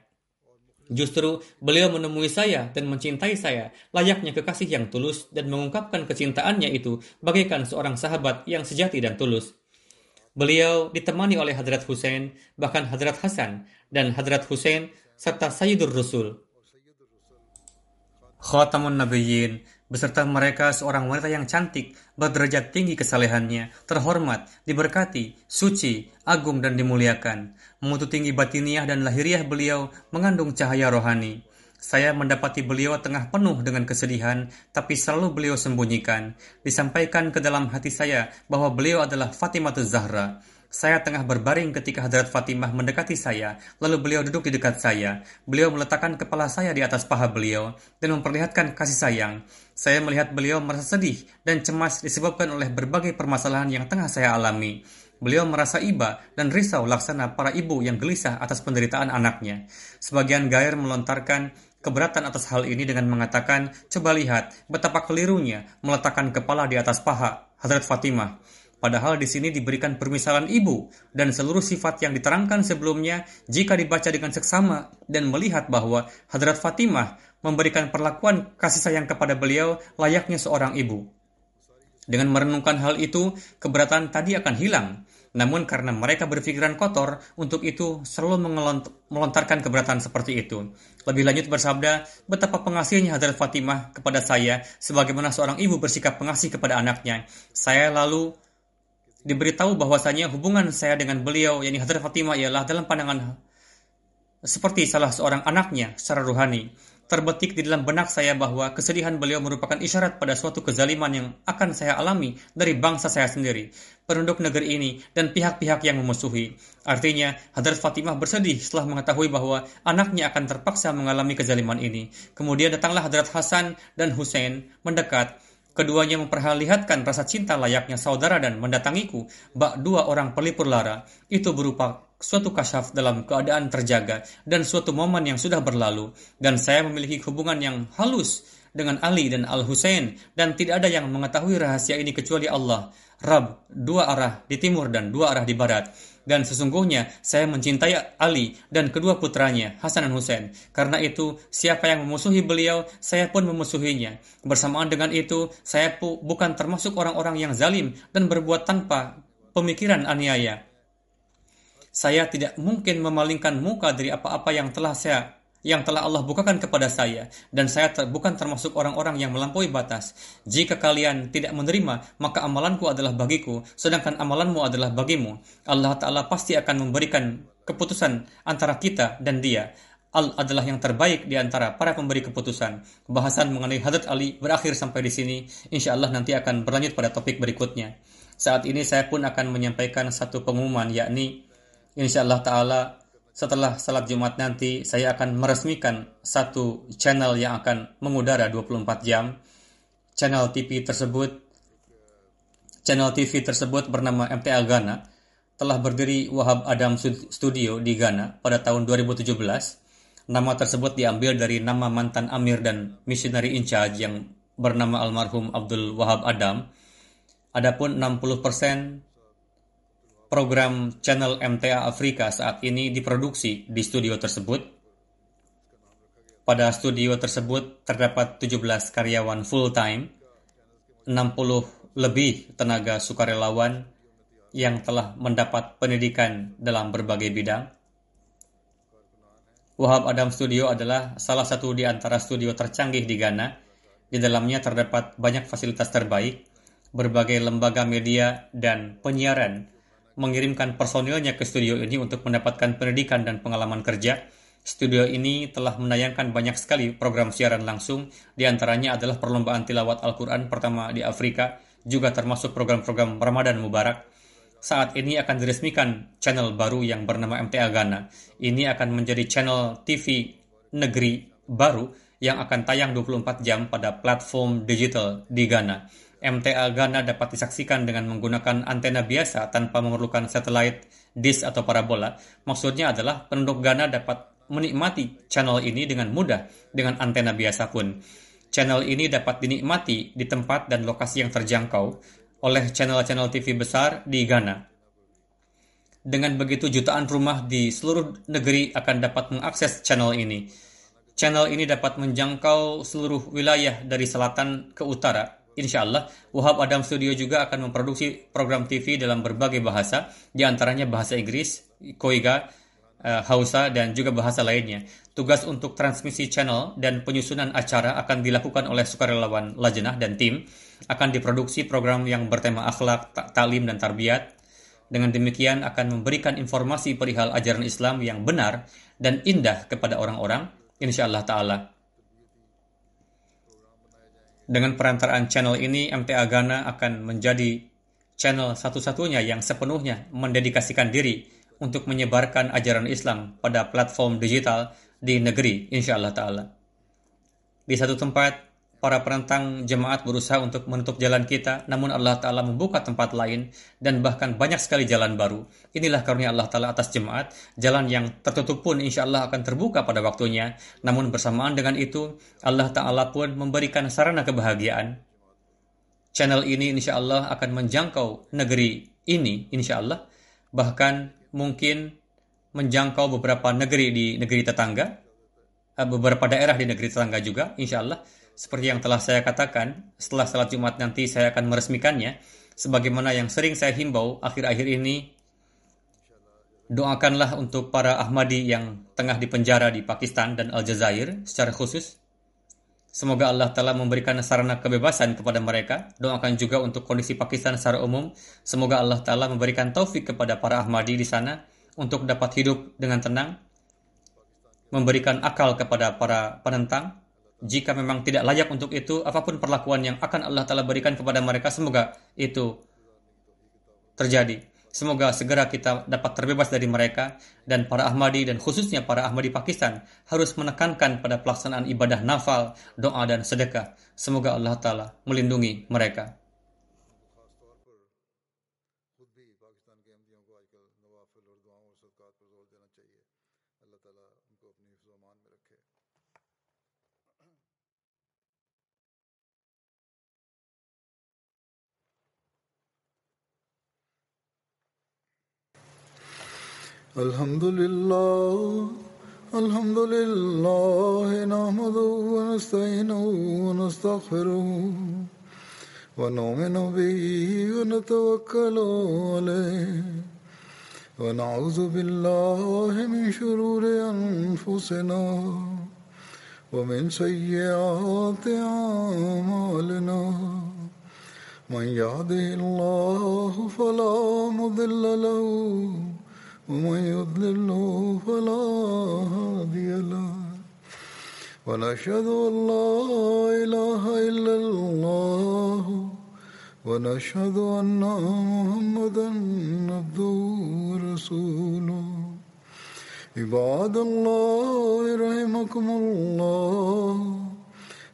Justru beliau menemui saya dan mencintai saya, layaknya kekasih yang tulus, dan mengungkapkan kecintaannya itu bagaikan seorang sahabat yang sejati dan tulus. Beliau ditemani oleh Hadrat Husain, bahkan Hadrat Hasan dan Hadrat Husain, serta Sayyidur Rasul, Khatamun Nabiyyin, beserta mereka seorang wanita yang cantik, berderajat tinggi kesalehannya, terhormat, diberkati, suci, agung dan dimuliakan. Mutu tinggi batiniah dan lahiriah beliau mengandung cahaya rohani. Saya mendapati beliau tengah penuh dengan kesedihan, tapi selalu beliau sembunyikan. Disampaikan ke dalam hati saya bahwa beliau adalah Fatimah Zahra. Saya tengah berbaring ketika Hadrat Fatimah mendekati saya, lalu beliau duduk di dekat saya. Beliau meletakkan kepala saya di atas paha beliau dan memperlihatkan kasih sayang. Saya melihat beliau merasa sedih dan cemas disebabkan oleh berbagai permasalahan yang tengah saya alami. Beliau merasa iba dan risau laksana para ibu yang gelisah atas penderitaan anaknya. Sebagian gair melontarkan keberatan atas hal ini dengan mengatakan, coba lihat betapa kelirunya meletakkan kepala di atas paha Hadrat Fatimah. Padahal di sini diberikan permisalan ibu dan seluruh sifat yang diterangkan sebelumnya jika dibaca dengan seksama dan melihat bahwa Hadrat Fatimah memberikan perlakuan kasih sayang kepada beliau layaknya seorang ibu. Dengan merenungkan hal itu, keberatan tadi akan hilang. Namun karena mereka berpikiran kotor, untuk itu selalu melontarkan keberatan seperti itu. Lebih lanjut bersabda, betapa pengasihnya Hadrat Fatimah kepada saya, sebagaimana seorang ibu bersikap pengasih kepada anaknya. Saya lalu diberitahu bahwasanya hubungan saya dengan beliau, yakni Hadrat Fatimah, ialah dalam pandangan seperti salah seorang anaknya secara ruhani. terbetik di dalam benak saya bahwa kesedihan beliau merupakan isyarat pada suatu kezaliman yang akan saya alami dari bangsa saya sendiri, penduduk negeri ini, dan pihak-pihak yang memusuhi. Artinya, Hadrat Fatimah bersedih setelah mengetahui bahwa anaknya akan terpaksa mengalami kezaliman ini. Kemudian datanglah Hadrat Hasan dan Hussein mendekat. Keduanya memperlihatkan rasa cinta layaknya saudara dan mendatangiku bak dua orang pelipur lara. Itu berupa suatu kasyaf dalam keadaan terjaga dan suatu momen yang sudah berlalu. Dan saya memiliki hubungan yang halus dengan Ali dan Al-Husain dan tidak ada yang mengetahui rahasia ini kecuali Allah, Rabb, dua arah di timur dan dua arah di barat. Dan sesungguhnya saya mencintai Ali dan kedua putranya, Hasan dan Husain. Karena itu, siapa yang memusuhi beliau, saya pun memusuhinya. Bersamaan dengan itu, saya bukan termasuk orang-orang yang zalim dan berbuat tanpa pemikiran aniaya. Saya tidak mungkin memalingkan muka dari apa-apa yang telah Allah bukakan kepada saya, dan saya bukan termasuk orang-orang yang melampaui batas. Jika kalian tidak menerima, maka amalanku adalah bagiku, sedangkan amalanmu adalah bagimu. Allah Ta'ala pasti akan memberikan keputusan antara kita dan dia. Adalah yang terbaik di antara para pemberi keputusan. Bahasan mengenai Hadrat Ali berakhir sampai di sini. Insya Allah nanti akan berlanjut pada topik berikutnya. Saat ini saya pun akan menyampaikan satu pengumuman, yakni insya Allah Ta'ala setelah salat Jumat nanti, saya akan meresmikan satu channel yang akan mengudara 24 jam. Channel TV tersebut bernama MTA Ghana, telah berdiri Wahab Adam Studio di Ghana pada tahun 2017. Nama tersebut diambil dari nama mantan Amir dan Missionary in Charge yang bernama almarhum Abdul Wahab Adam. Adapun 60% program channel MTA Afrika saat ini diproduksi di studio tersebut. Pada studio tersebut terdapat 17 karyawan full-time, 60 lebih tenaga sukarelawan yang telah mendapat pendidikan dalam berbagai bidang. Wahab Adam Studio adalah salah satu di antara studio tercanggih di Ghana. Di dalamnya terdapat banyak fasilitas terbaik, berbagai lembaga media dan penyiaran mengirimkan personilnya ke studio ini untuk mendapatkan pendidikan dan pengalaman kerja. Studio ini telah menayangkan banyak sekali program siaran langsung, di antaranya adalah perlombaan tilawat Al-Quran pertama di Afrika, juga termasuk program-program Ramadan Mubarak. Saat ini akan diresmikan channel baru yang bernama MTA Ghana. Ini akan menjadi channel TV negeri baru yang akan tayang 24 jam pada platform digital di Ghana. MTA Ghana dapat disaksikan dengan menggunakan antena biasa tanpa memerlukan satelit, dish atau parabola. Maksudnya adalah penduduk Ghana dapat menikmati channel ini dengan mudah dengan antena biasa pun. Channel ini dapat dinikmati di tempat dan lokasi yang terjangkau oleh channel-channel TV besar di Ghana. Dengan begitu, jutaan rumah di seluruh negeri akan dapat mengakses channel ini. Channel ini dapat menjangkau seluruh wilayah dari selatan ke utara. Insya Allah, Wahab Adam Studio juga akan memproduksi program TV dalam berbagai bahasa, di antaranya bahasa Inggris, Khoiga, Hausa, dan juga bahasa lainnya. Tugas untuk transmisi channel dan penyusunan acara akan dilakukan oleh sukarelawan Lajnah dan tim. Akan diproduksi program yang bertema akhlak, taklim, dan tarbiyat. Dengan demikian akan memberikan informasi perihal ajaran Islam yang benar dan indah kepada orang-orang, insya Allah Ta'ala. Dengan perantaraan channel ini, MTA Ghana akan menjadi channel satu-satunya yang sepenuhnya mendedikasikan diri untuk menyebarkan ajaran Islam pada platform digital di negeri, insya Allah Ta'ala. Di satu tempat, para penentang jemaat berusaha untuk menutup jalan kita, namun Allah Ta'ala membuka tempat lain dan bahkan banyak sekali jalan baru. Inilah karunia Allah Ta'ala atas jemaat. Jalan yang tertutup pun insya Allah akan terbuka pada waktunya. Namun bersamaan dengan itu, Allah Ta'ala pun memberikan sarana kebahagiaan. Channel ini insya Allah akan menjangkau negeri ini, insya Allah. Bahkan mungkin menjangkau beberapa negeri di negeri tetangga, beberapa daerah di negeri tetangga juga, insya Allah. Seperti yang telah saya katakan, setelah salat Jumat nanti saya akan meresmikannya. Sebagaimana yang sering saya himbau akhir-akhir ini, doakanlah untuk para Ahmadi yang tengah dipenjara di Pakistan dan Aljazair secara khusus. Semoga Allah Ta'ala memberikan sarana kebebasan kepada mereka. Doakan juga untuk kondisi Pakistan secara umum. Semoga Allah Ta'ala memberikan taufik kepada para Ahmadi di sana untuk dapat hidup dengan tenang, memberikan akal kepada para penentang, Jika memang tidak layak untuk itu, apapun perlakuan yang akan Allah Ta'ala berikan kepada mereka, semoga itu terjadi. Semoga segera kita dapat terbebas dari mereka, dan para Ahmadi dan khususnya para Ahmadi Pakistan harus menekankan pada pelaksanaan ibadah nafal, doa dan sedekah. Semoga Allah Ta'ala melindungi mereka. الحمد لله نحمده ونستعينه ونستغفره ونؤمن به ونتوكل عليه ونعوذ بالله من شرور أنفسنا ومن سيئات أعمالنا من يهده الله فلا مضل له ومن يضلل فلا هادي له ونشهد أن لا إله إلا الله ونشهد أن محمدا عبده ورسوله عباد الله رحمكم الله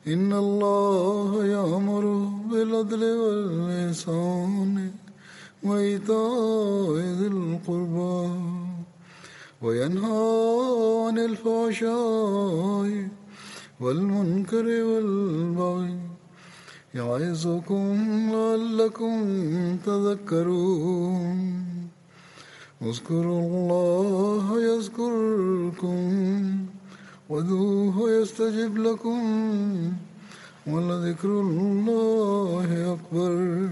إن الله يأمر بالعدل والإحسان وإيتاء ذي القربى وينهى عن الفحشاء والمنكر والبغي يعظكم لعلكم تذكرون اذكروا الله يذكركم وادعوه يستجب لكم ولذكر الله أكبر